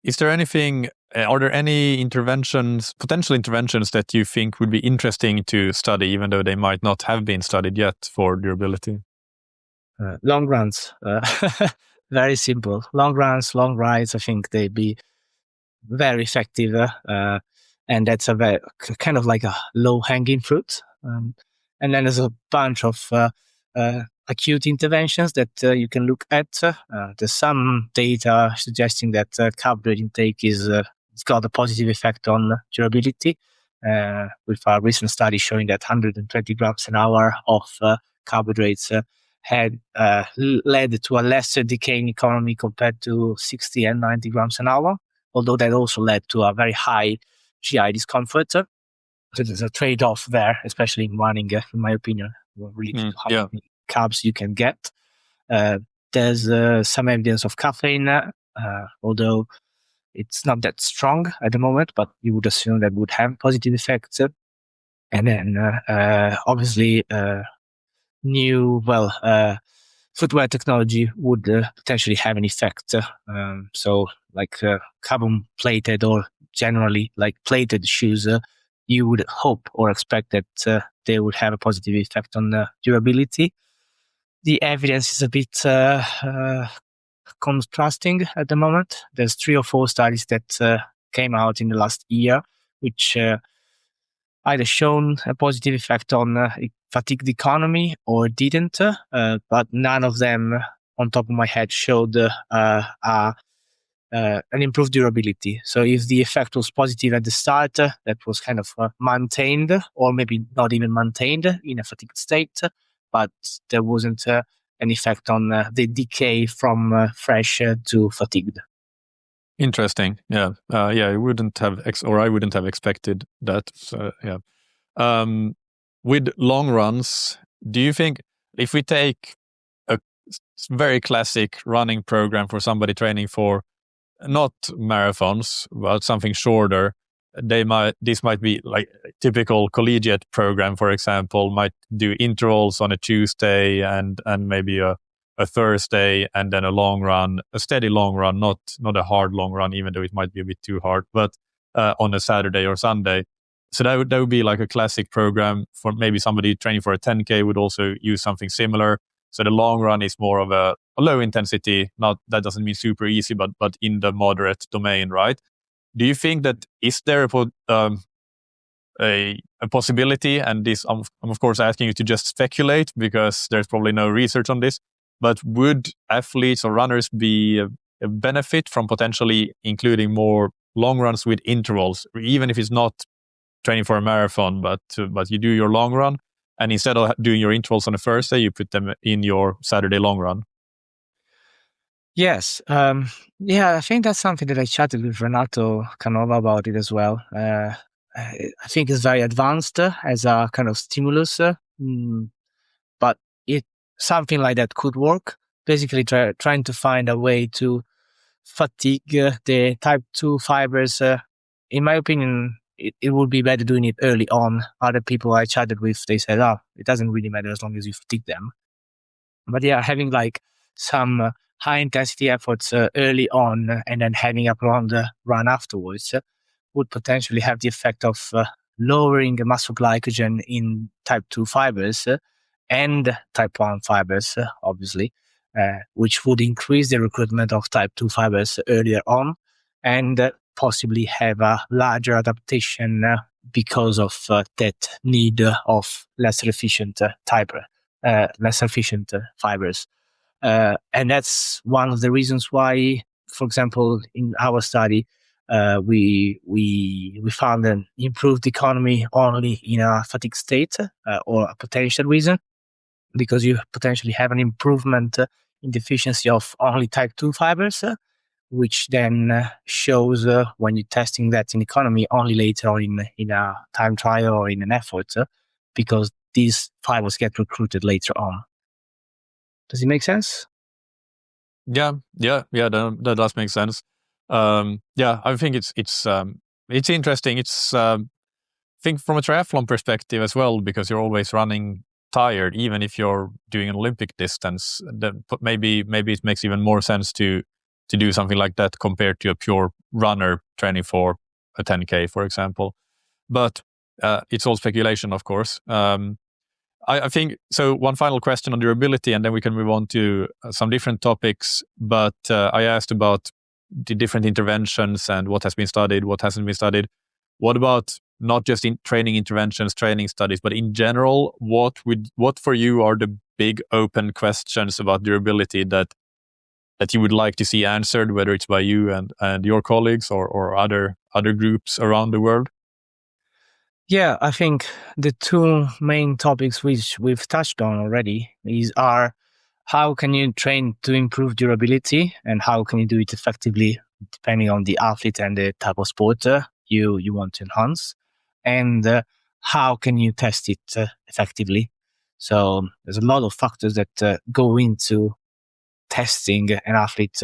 Is there anything, are there any potential interventions that you think would be interesting to study, even though they might not have been studied yet for durability? Long runs. Very simple. Long runs, long rides, I think they'd be very effective. And that's a very kind of like a low-hanging fruit. And then there's a bunch of acute interventions that you can look at. There's some data suggesting that carbohydrate intake it's got a positive effect on durability, with a recent study showing that 120 grams an hour of carbohydrates had led to a lesser decaying economy compared to 60 and 90 grams an hour, although that also led to a very high GI discomfort. So there's a trade-off there, especially in running, in my opinion, related to how many carbs you can get. There's some evidence of caffeine, although it's not that strong at the moment, but you would assume that would have positive effects. And then obviously new footwear technology would potentially have an effect. So like carbon plated or generally like plated shoes, you would hope or expect that they would have a positive effect on durability. The evidence is a bit contrasting at the moment. There's 3 or 4 studies that came out in the last year, which either shown a positive effect on fatigue economy or didn't, but none of them, on top of my head, showed an improved durability. So if the effect was positive at the start, that was kind of maintained, or maybe not even maintained in a fatigued state, but there wasn't an effect on the decay from fresh to fatigued. Interesting. Yeah. I wouldn't have I wouldn't have expected that. So, yeah. With long runs, do you think if we take a very classic running program for somebody training for not marathons, but something shorter, this might be like a typical collegiate program, for example, might do intervals on a Tuesday and maybe a Thursday, and then a long run, a steady long run, not a hard long run, even though it might be a bit too hard, but on a Saturday or Sunday. So that would be like a classic program. For maybe somebody training for a 10K would also use something similar. So the long run is more of a low intensity. Not that doesn't mean super easy, but in the moderate domain, right? Do you think that is there a possibility? And this, I'm of course asking you to just speculate because there's probably no research on this. But would athletes or runners be a benefit from potentially including more long runs with intervals, even if it's not training for a marathon, but you do your long run, and instead of doing your intervals on a Thursday, you put them in your Saturday long run? Yes. I think that's something that I chatted with Renato Canova about it as well. I think it's very advanced as a kind of stimulus, but something like that could work. Basically, trying to find a way to fatigue the type 2 fibers. In my opinion, it would be better doing it early on. Other people I chatted with, they said, it doesn't really matter as long as you fatigue them. But yeah, having like some high intensity efforts early on and then having a prolonged run afterwards would potentially have the effect of lowering the muscle glycogen in type 2 fibers and type 1 fibers, obviously, which would increase the recruitment of type 2 fibers earlier on and possibly have a larger adaptation because of that need of less efficient fibers. And that's one of the reasons why, for example, in our study, we found an improved economy only in a fatigue state or a potential reason, because you potentially have an improvement in the efficiency of only type 2 fibers, which then shows when you're testing that in economy only later on in a time trial or in an effort, because these fibers get recruited later on. Does it make sense? Yeah, that does make sense. I think it's interesting. It's I think from a triathlon perspective as well, because you're always running tired, even if you're doing an Olympic distance. Maybe it makes even more sense to do something like that compared to a pure runner training for a 10K, for example. But it's all speculation, of course. I think so. One final question on durability, and then we can move on to some different topics. But I asked about the different interventions and what has been studied, what hasn't been studied. What about not just in training interventions, training studies, but in general, what for you are the big open questions about durability that you would like to see answered, whether it's by you and your colleagues or other groups around the world? Yeah, I think the 2 main topics which we've touched on already are how can you train to improve durability and how can you do it effectively depending on the athlete and the type of sport you want to enhance, and how can you test it effectively. So there's a lot of factors that go into testing an athlete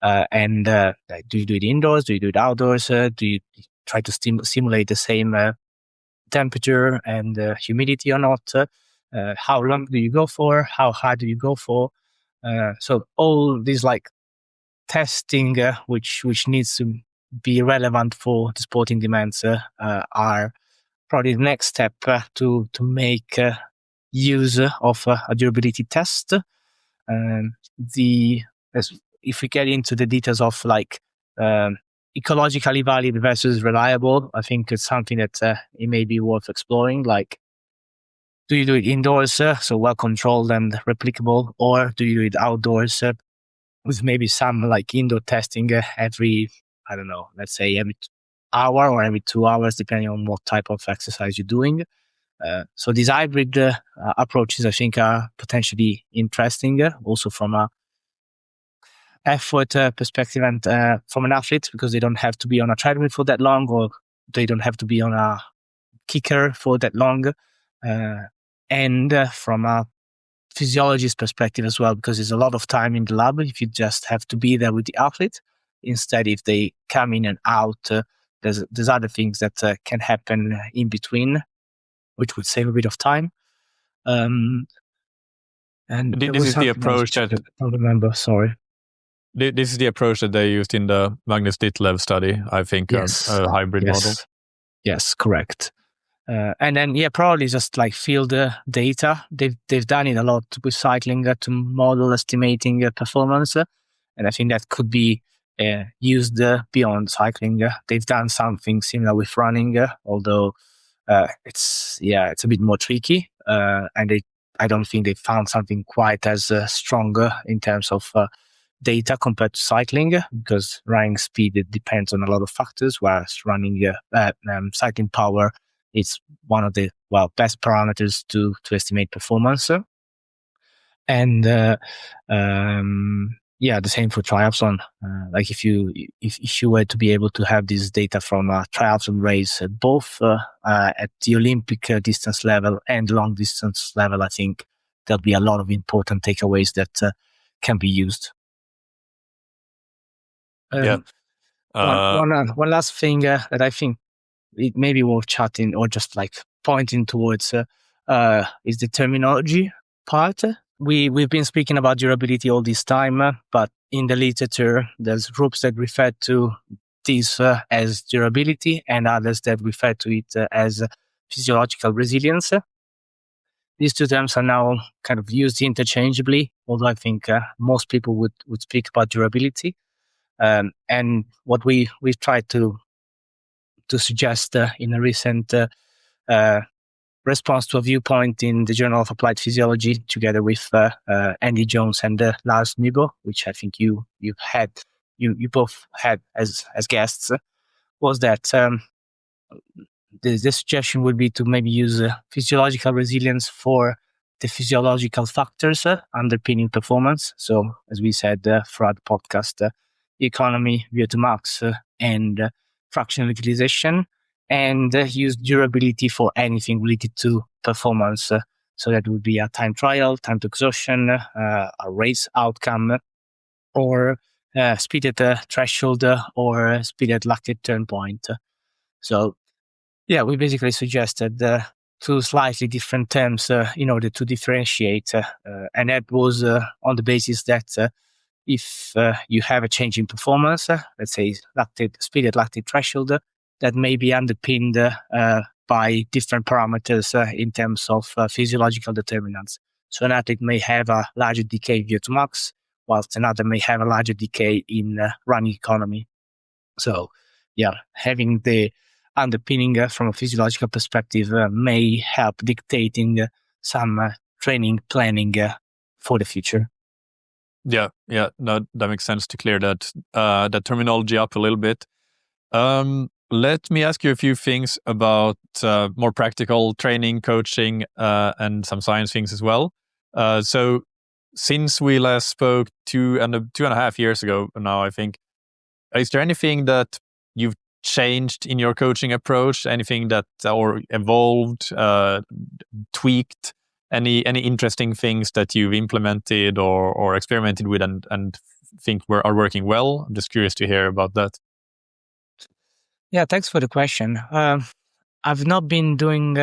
Like, do you do it indoors? Do you do it outdoors? Do you try to simulate the same temperature and humidity or not? How long do you go for? How high do you go for? So all these like testing, which needs to be relevant for the sporting demands, are probably the next step to make use of a durability test. If we get into the details of like ecologically valid versus reliable, I think it's something that it may be worth exploring. Like, do you do it indoors, so well controlled and replicable, or do you do it outdoors with maybe some like indoor testing every, I don't know, let's say every hour or every 2 hours, depending on what type of exercise you're doing. So these hybrid approaches, I think, are potentially interesting, also from a effort perspective and from an athlete, because they don't have to be on a treadmill for that long, or they don't have to be on a kicker for that long. And from a physiologist perspective as well, because there's a lot of time in the lab if you just have to be there with the athlete. Instead, if they come in and out, there's other things that can happen in between, which would save a bit of time. And this is the approach that I don't remember. Sorry. This is the approach that they used in the Magnus Ditlev study, I think, Yes. a hybrid model. Yes, correct. And then, probably just like field data. They've done it a lot with cycling to model estimating performance. And I think that could be used beyond cycling. They've done something similar with running, although it's a bit more tricky. And I don't think they found something quite as strong in terms of data compared to cycling, because running speed, it depends on a lot of factors, whereas cycling power, it's one of the best parameters to estimate performance. And the same for triathlon. Like if you were to be able to have this data from a triathlon race, both at the Olympic distance level and long distance level, I think there'll be a lot of important takeaways that can be used. One last thing that I think it may be worth chatting or just like pointing towards is the terminology part. We've been speaking about durability all this time, but in the literature, there's groups that refer to this as durability and others that refer to it as physiological resilience. These two terms are now kind of used interchangeably, although I think most people would speak about durability. And what we've tried to suggest in a recent response to a viewpoint in the Journal of Applied Physiology, together with Andy Jones and Lars Nybo, which I think you both had as guests, was that the suggestion would be to maybe use physiological resilience for the physiological factors underpinning performance. So, as we said throughout the podcast, economy, VO2 max, and fractional utilization, and use durability for anything related to performance. So that would be a time trial, time to exhaustion, a race outcome, or speed at threshold, or speed at lactate turn point. So, we basically suggested two slightly different terms in order to differentiate. And that was on the basis that if you have a change in performance, let's say speed at lactate threshold, that may be underpinned by different parameters in terms of physiological determinants. So an athlete may have a larger decay in VO2 max, whilst another may have a larger decay in running economy. So, having the underpinning from a physiological perspective may help dictating some training planning for the future. No, that makes sense to clear that terminology up a little bit. Let me ask you a few things about more practical training, coaching, and some science things as well. So since we last spoke 2.5 years ago now, I think, is there anything that you've changed in your coaching approach? Anything that or evolved, tweaked? Any interesting things that you've implemented or experimented with and think are working well? I'm just curious to hear about that. Yeah, thanks for the question. I've not been doing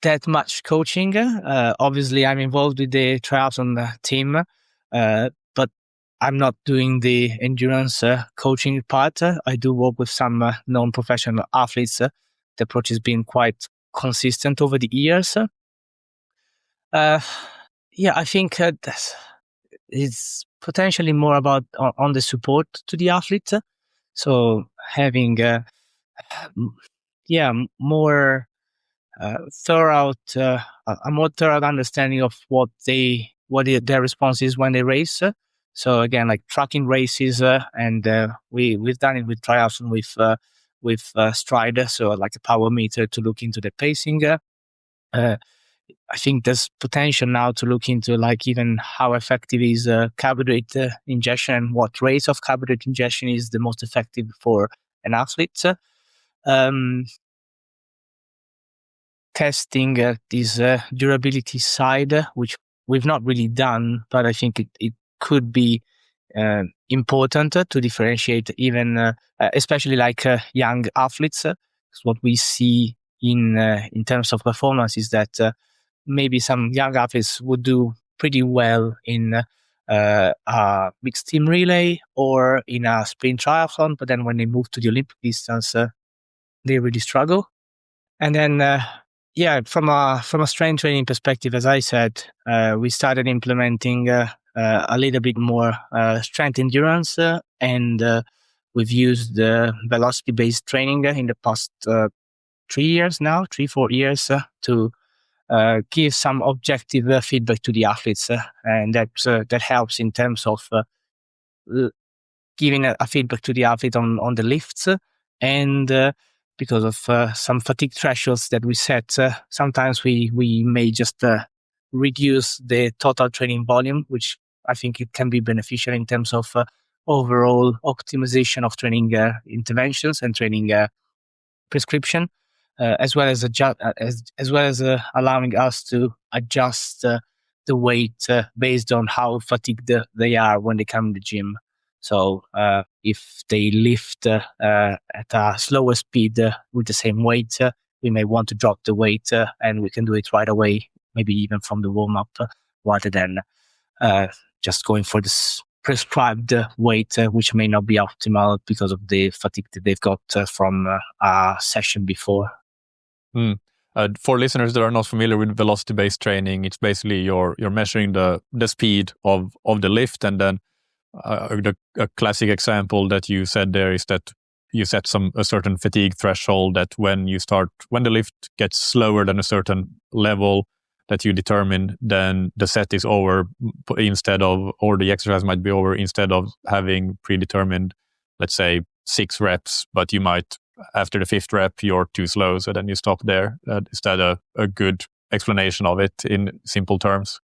that much coaching. Obviously, I'm involved with the triathlon team, but I'm not doing the endurance coaching part. I do work with some non-professional athletes. The approach has been quite consistent over the years. Yeah, I think it's potentially more about on the support to the athlete. So having, more thorough, a more thorough understanding of what their response is when they race. So again, like tracking races, and we've done it with triathlon with Stride, so like a power meter to look into the pacing. I think there's potential now to look into like even how effective is carbohydrate ingestion and what rate of carbohydrate ingestion is the most effective for an athlete. Testing this durability side, which we've not really done, but I think it could be important to differentiate even, especially like young athletes. What we see in terms of performance is that maybe some young athletes would do pretty well in a mixed team relay or in a sprint triathlon, but then when they move to the Olympic distance, they really struggle. And then, from a strength training perspective, as I said, we started implementing a little bit more strength endurance, and we've used velocity-based training in the past 3-4 years to give some objective feedback to the athletes, and that helps in terms of giving a feedback to the athlete on the lifts, and because of some fatigue thresholds that we set, sometimes we may just reduce the total training volume, which I think it can be beneficial in terms of overall optimization of training interventions and training prescription, as well as allowing us to adjust the weight based on how fatigued they are when they come to the gym. So if they lift at a slower speed with the same weight, we may want to drop the weight, and we can do it right away, maybe even from the warm-up, rather than just going for this prescribed weight, which may not be optimal because of the fatigue that they've got from a session before. For listeners that are not familiar with velocity-based training, it's basically you're measuring the speed of the lift, and then a classic example that you said there is that you set a certain fatigue threshold that when the lift gets slower than a certain level that you determine, then the set is over or the exercise might be over, instead of having predetermined, let's say 6 reps, but you might, after the 5th rep, you're too slow, so then you stop there. Is that a good explanation of it in simple terms?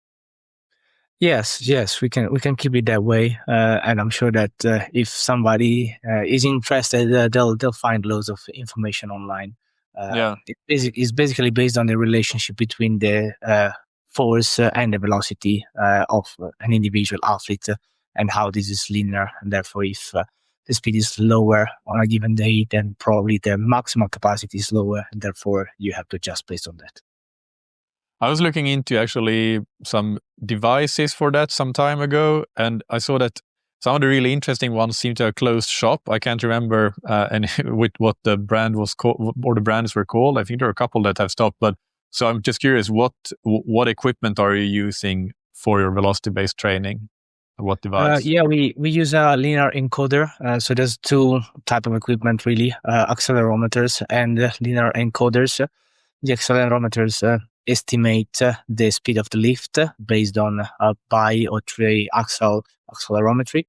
Yes, we can keep it that way, and I'm sure that if somebody is interested, they'll find loads of information online. It's basically based on the relationship between the force and the velocity of an individual athlete, and how this is linear, and therefore if the speed is lower on a given day, then probably the maximal capacity is lower, and therefore you have to adjust based on that. I was looking into actually some devices for that some time ago, and I saw that some of the really interesting ones seem to have closed shop. I can't remember with what the brand was called, or the brands were called. I think there are a couple that have stopped, but so I'm just curious, what equipment are you using for your velocity-based training? What device? We use a linear encoder. So there's 2 type of equipment really, accelerometers and linear encoders. The accelerometers estimate the speed of the lift based on a bi or tri-axle accelerometry.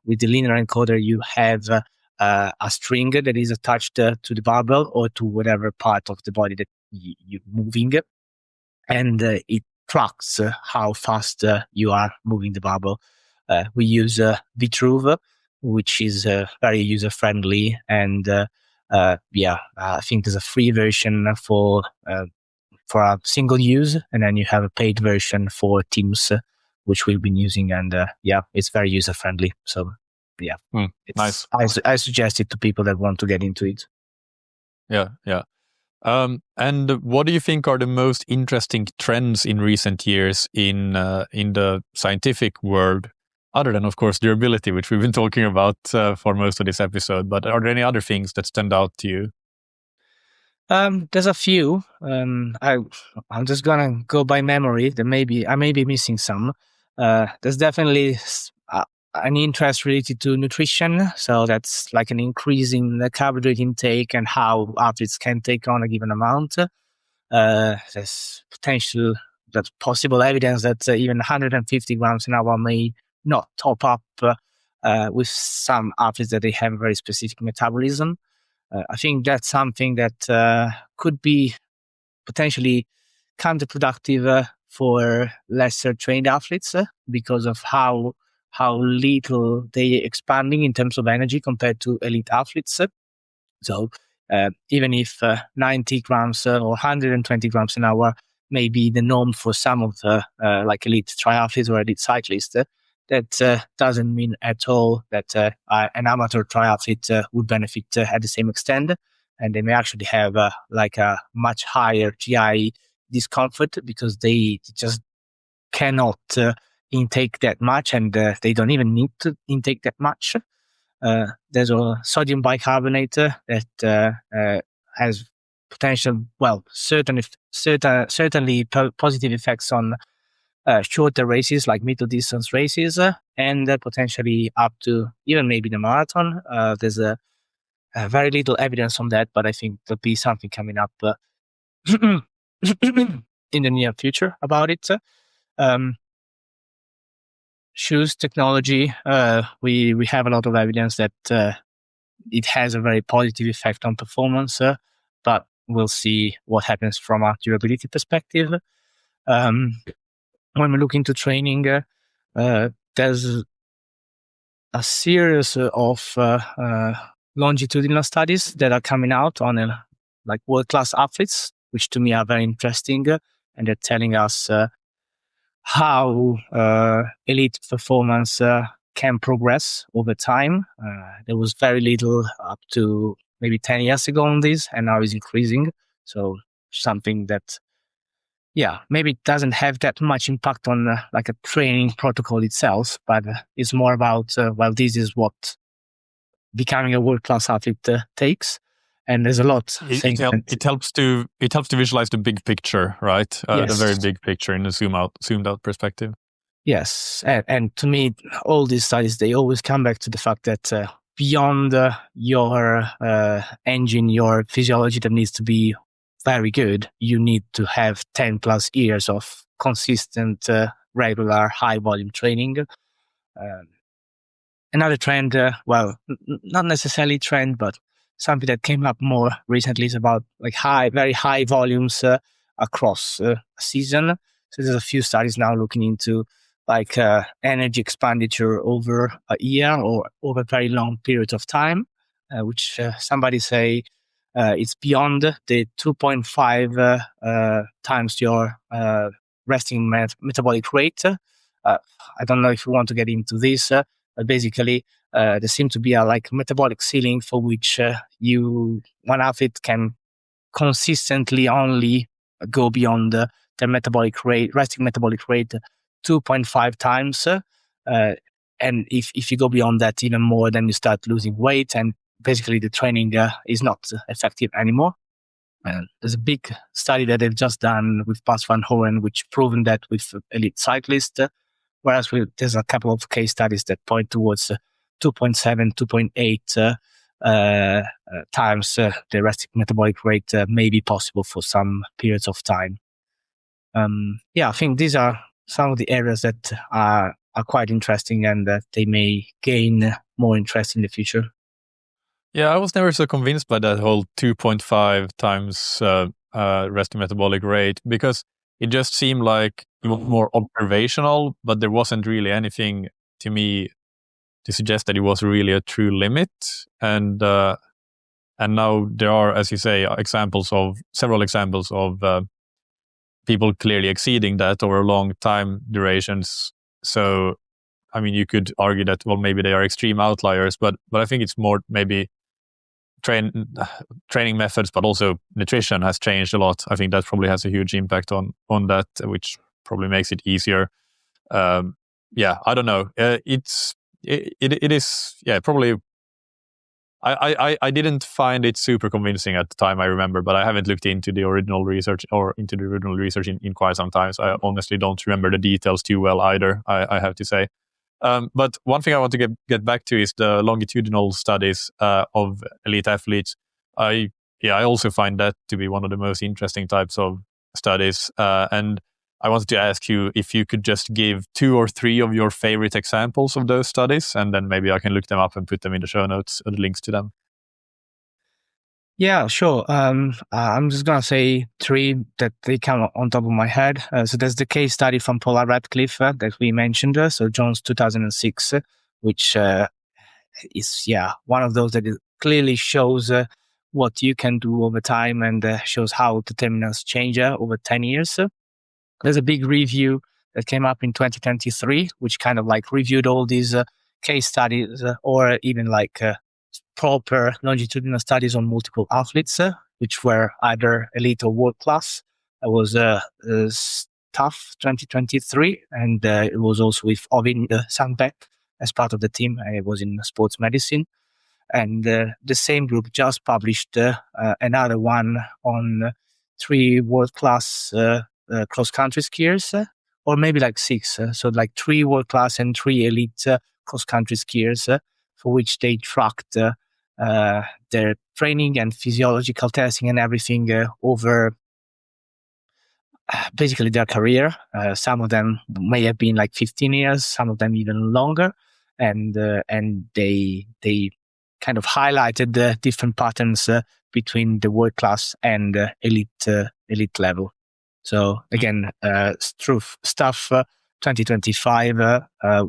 With the linear encoder, you have a string that is attached to the barbell or to whatever part of the body that you're moving, and it tracks how fast you are moving the barbell. We use Vitruve, which is very user-friendly, and I think there's a free version for a single use, and then you have a paid version for teams which we've been using, and it's very user friendly. So nice. I suggest it to people that want to get into it. Yeah. And what do you think are the most interesting trends in recent years in the scientific world, other than, of course, durability, which we've been talking about for most of this episode? But are there any other things that stand out to you? There's a few. I'm just gonna go by memory. I may be missing some. There's definitely an interest related to nutrition. So that's like an increase in the carbohydrate intake and how athletes can take on a given amount. There's possible evidence that even 150 grams an hour may not top up with some athletes that they have a very specific metabolism. I think that's something that could be potentially counterproductive for lesser trained athletes because of how little they're expanding in terms of energy compared to elite athletes. So even if 90 grams or 120 grams an hour may be the norm for some of the like elite triathletes or elite cyclists, that doesn't mean at all that an amateur triathlete would benefit at the same extent. And they may actually have like a much higher GI discomfort because they just cannot intake that much, and they don't even need to intake that much. There's a sodium bicarbonate that has potential, certainly positive effects on shorter races like middle distance races and potentially up to even maybe the marathon. There's very little evidence on that, but I think there'll be something coming up in the near future about it. Shoes technology, we have a lot of evidence that it has a very positive effect on performance, but we'll see what happens from a durability perspective. When we look into training, there's a series of longitudinal studies that are coming out on like world-class athletes, which to me are very interesting, and they're telling us how elite performance can progress over time. There was very little up to maybe 10 years ago on this, and now it's increasing. So something that, maybe it doesn't have that much impact on like a training protocol itself, but it's more about, this is what becoming a world-class athlete takes. And there's a lot. It helps to visualize the big picture, right? Yes. The very big picture in a zoomed out perspective. Yes, and to me, all these studies, they always come back to the fact that beyond your engine, your physiology that needs to be very good, you need to have 10 plus years of consistent, regular, high volume training. Another trend, not necessarily trend, but something that came up more recently is about like very high volumes across a season. So there's a few studies now looking into like energy expenditure over a year or over very long periods of time, which somebody say it's beyond the 2.5 times your resting metabolic rate. I don't know if you want to get into this, but basically there seems to be a like metabolic ceiling for which one athlete can consistently only go beyond their metabolic rate, resting metabolic rate 2.5 times. And if you go beyond that even more, then you start losing weight, and basically the training is not effective anymore. There's a big study that they've just done with Bas van Horen, which proven that with elite cyclists, whereas there's a couple of case studies that point towards 2.7, 2.8 times the resting metabolic rate may be possible for some periods of time. I think these are some of the areas that are quite interesting, and that they may gain more interest in the future. Yeah, I was never so convinced by that whole 2.5 times resting metabolic rate, because it just seemed like it was more observational, but there wasn't really anything to me to suggest that it was really a true limit. And now there are, as you say, several examples of people clearly exceeding that over long time durations. So, I mean, you could argue that, well, maybe they are extreme outliers, but I think it's more maybe training methods, but also nutrition has changed a lot. I think that probably has a huge impact on that, which probably makes it easier. Yeah, I don't know. It is, yeah, probably. I didn't find it super convincing at the time, I remember, but I haven't looked into the original research in quite some time. So I honestly don't remember the details too well either, I have to say. But one thing I want to get back to is the longitudinal studies of elite athletes. I also find that to be one of the most interesting types of studies. And I wanted to ask you if you could just give 2 or 3 of your favorite examples of those studies, and then maybe I can look them up and put them in the show notes or the links to them. Yeah, sure. I'm just going to say 3 that they come on top of my head. So there's the case study from Paula Radcliffe that we mentioned. So Jones 2006, which is, one of those that clearly shows what you can do over time and shows how determinants change over 10 years. There's a big review that came up in 2023, which kind of like reviewed all these case studies or even like proper longitudinal studies on multiple athletes, which were either elite or world class. It was tough 2023, and it was also with Ovin Sandbeck as part of the team. I was in sports medicine. And the same group just published another one on 3 world-class cross-country skiers, or maybe like 6. So like 3 world-class and 3 elite cross-country skiers, for which they tracked their training and physiological testing and everything over basically their career. Some of them may have been like 15 years, some of them even longer. And they kind of highlighted the different patterns between the world class and elite level. So again, stuff 2025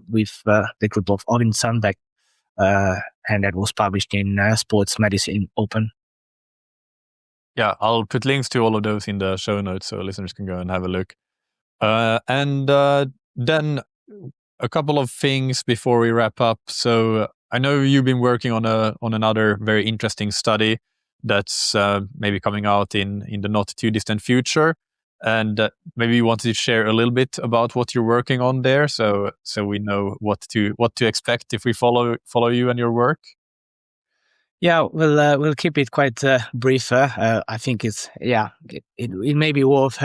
with the group of Ovin Sandbeck, and that was published in Sports Medicine Open. Yeah, I'll put links to all of those in the show notes so listeners can go and have a look. And then a couple of things before we wrap up. So I know you've been working on another very interesting study that's maybe coming out in the not too distant future, and maybe you wanted to share a little bit about what you're working on there, so we know what to expect if we follow you and your work. Yeah, we'll keep it quite brief. I think it may be worth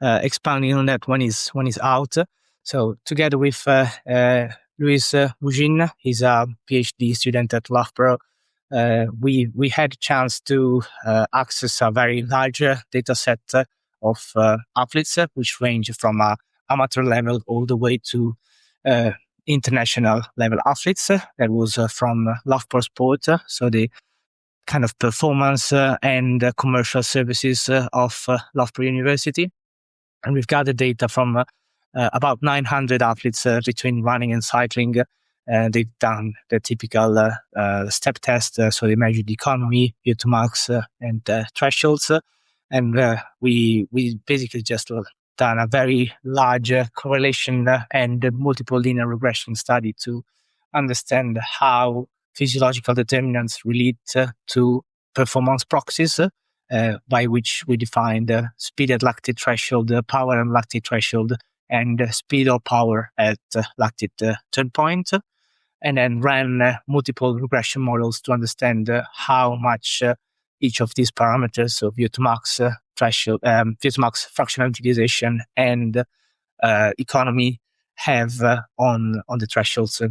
expanding on that when it's out. So together with Louis Bougin, he's a PhD student at Loughborough. We had a chance to access a very large data set of athletes, which range from amateur level all the way to international level athletes. That was from Loughborough Sport, so the kind of performance and commercial services of Loughborough University. And we've gathered data from about 900 athletes between running and cycling. They've done the typical step test, so they measured the economy, VO2 max, and thresholds. And we basically just done a very large correlation and multiple linear regression study to understand how physiological determinants relate to performance proxies, by which we define the speed at lactate threshold, power and lactate threshold, and speed or power at lactate turn point, and then ran multiple regression models to understand how much each of these parameters, so VO2 max threshold, VO2 max fractional utilization, and economy have on the thresholds.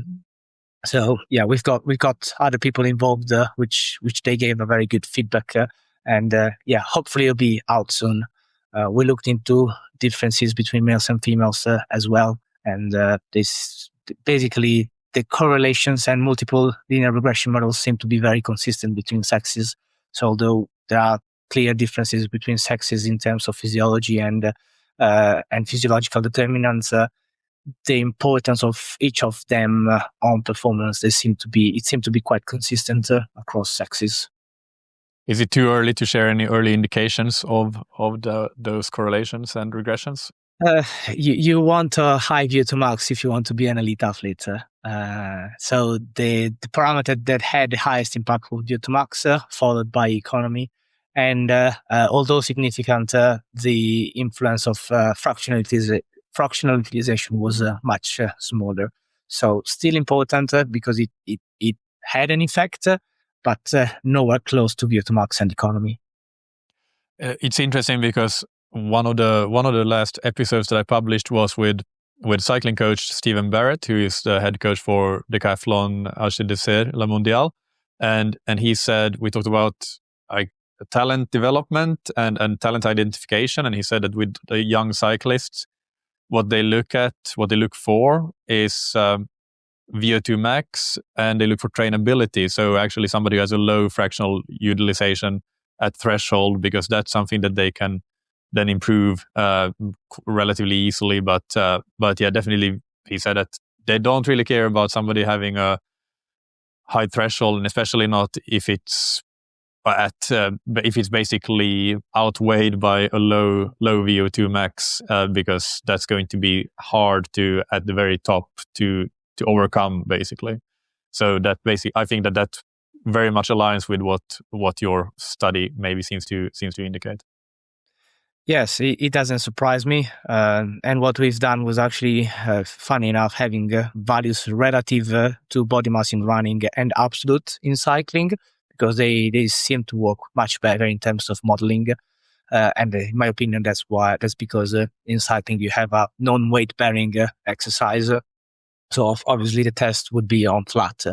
So yeah, we've got other people involved, which they gave a very good feedback, and hopefully it'll be out soon. We looked into differences between males and females as well, and this basically the correlations and multiple linear regression models seem to be very consistent between sexes. So although there are clear differences between sexes in terms of physiology and physiological determinants, the importance of each of them on performance, it seemed to be quite consistent across sexes. Is it too early to share any early indications of those correlations and regressions? You want a high VO2 max if you want to be an elite athlete. So the parameter that had the highest impact was VO2 max, followed by economy. And although significant, the influence of fractional utilization was much smaller. So still important because it had an effect, but nowhere close to VO2 max and economy. It's interesting because one of the last episodes that I published was with cycling coach Stephen Barrett, who is the head coach for Decathlon HDC La Mondiale, and he said, we talked about like talent development and talent identification, and he said that with the young cyclists, what they look for is VO2 max, and they look for trainability. So actually somebody who has a low fractional utilization at threshold, because that's something that they can then improve relatively easily. But yeah, definitely he said that they don't really care about somebody having a high threshold, and especially not if it's basically outweighed by a low VO2 max, because that's going to be hard to at the very top to overcome, basically. So that basically, I think that very much aligns with what your study maybe seems to indicate. Yes, it doesn't surprise me. And what we've done was actually, funny enough, having values relative to body mass in running and absolute in cycling, because they seem to work much better in terms of modeling. And in my opinion, that's because in cycling you have a non-weight bearing exercise. So obviously the test would be on flat.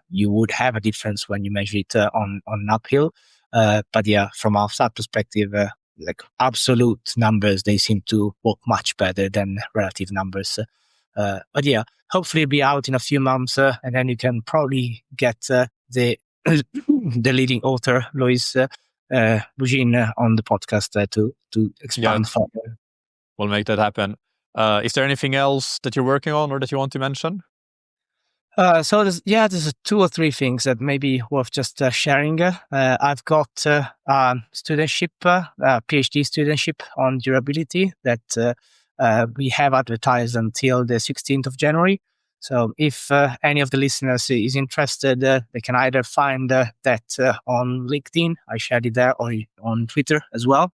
You would have a difference when you measure it on uphill. But yeah, from our side perspective, like absolute numbers, they seem to work much better than relative numbers. But yeah, hopefully it'll be out in a few months, and then you can probably get the leading author, Lois Bougin, on the podcast to expand further. We'll make that happen. Is there anything else that you're working on or that you want to mention? So there's 2 or 3 things that may be worth just sharing. I've got studentship, PhD studentship on durability that we have advertised until the 16th of January. So if any of the listeners is interested, they can either find that on LinkedIn, I shared it there, or on Twitter as well,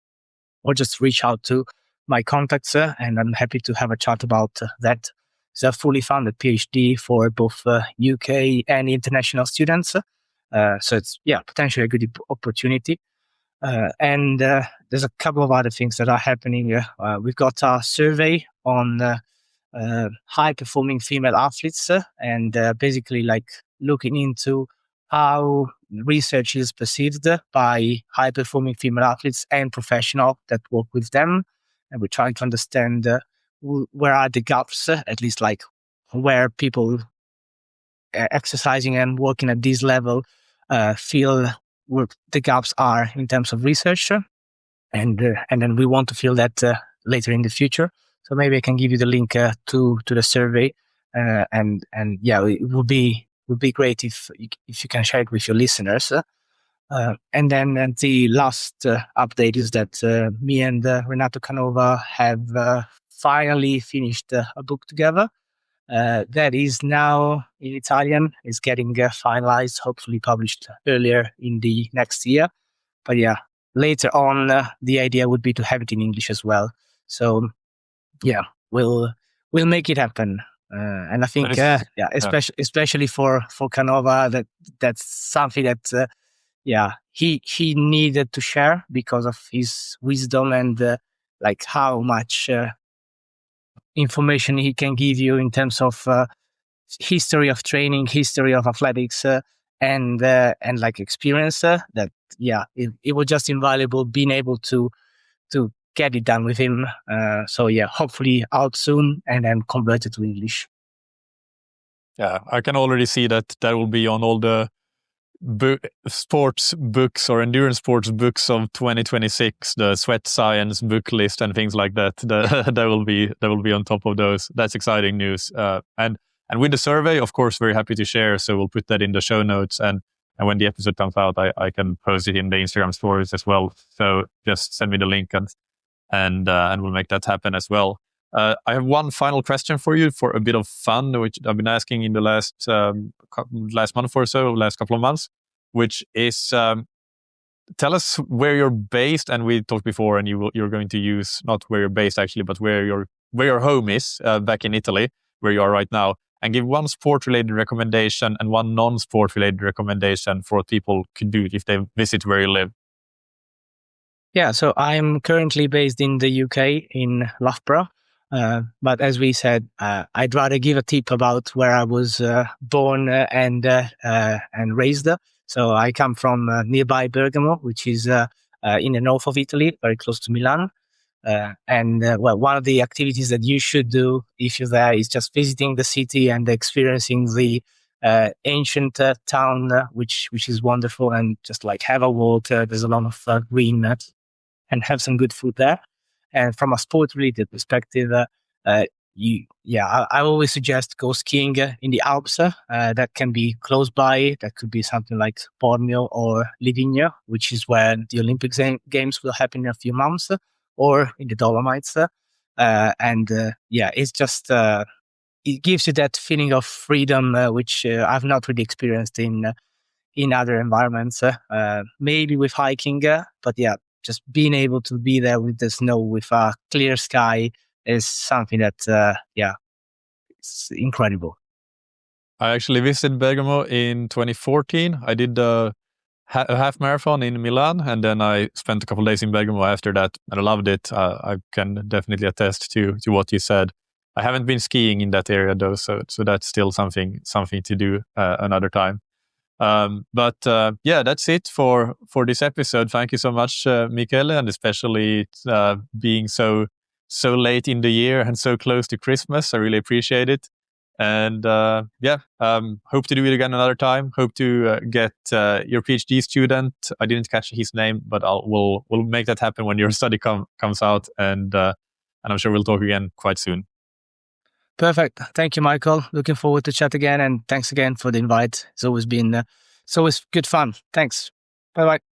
or just reach out to my contacts, and I'm happy to have a chat about that. It's a fully funded PhD for both UK and international students. So it's, potentially a good opportunity. And there's a couple of other things that are happening. We've got a survey on high-performing female athletes, and basically like looking into how research is perceived by high-performing female athletes and professionals that work with them. And we're trying to understand where are the gaps, at least like where people exercising and working at this level feel where the gaps are in terms of research. And then we want to fill that later in the future. So maybe I can give you the link to the survey. And it would be great if you can share it with your listeners. And then the last update is that me and Renato Canova have finally finished a book together that is now in Italian, is getting finalized, hopefully published earlier in the next year. But yeah, later on, the idea would be to have it in English as well. So yeah, we'll make it happen. And I think, especially for Canova, that's something that, he needed to share because of his wisdom and like how much information he can give you in terms of history of training, history of athletics, and like experience. It was just invaluable being able to get it done with him. So hopefully out soon and then converted to English. Yeah, I can already see that will be on all the sports books or endurance sports books of 2026, the sweat science book list and things like that. That will be on top of those. That's exciting news. And with the survey, of course, very happy to share. So we'll put that in the show notes, and when the episode comes out, I can post it in the Instagram stories as well. So just send me the link, and and we'll make that happen as well. I have one final question for you for a bit of fun, which I've been asking in the last month or so, last couple of months, which is tell us where you're based. And we talked before, and you're going to use not where you're based actually, but where your home is back in Italy, where you are right now, and give one sport-related recommendation and one non-sport-related recommendation for what people could do if they visit where you live. Yeah, so I'm currently based in the UK, in Loughborough. But as we said, I'd rather give a tip about where I was born and raised. So I come from nearby Bergamo, which is in the north of Italy, very close to Milan. One of the activities that you should do if you're there is just visiting the city and experiencing the ancient town, which is wonderful, and just like have a walk. There's a lot of green and have some good food there. And from a sport-related perspective, I always suggest go skiing in the Alps. That can be close by. That could be something like Bormio or Livigno, which is where the Olympic Games will happen in a few months, or in the Dolomites. It's just it gives you that feeling of freedom, which I've not really experienced in other environments. Maybe with hiking, but yeah. Just being able to be there with the snow, with a clear sky, is something that, it's incredible. I actually visited Bergamo in 2014. I did a half marathon in Milan, and then I spent a couple of days in Bergamo after that, and I loved it. I can definitely attest to what you said. I haven't been skiing in that area though, so that's still something to do another time. That's it for this episode. Thank you so much, Michele, and especially being so late in the year and so close to Christmas. I really appreciate it. And hope to do it again another time. Hope to get your PhD student. I didn't catch his name, but we'll make that happen when your study comes out, and I'm sure we'll talk again quite soon. Perfect. Thank you, Michael. Looking forward to chat again, and thanks again for the invite. It's always good fun. Thanks. Bye-bye.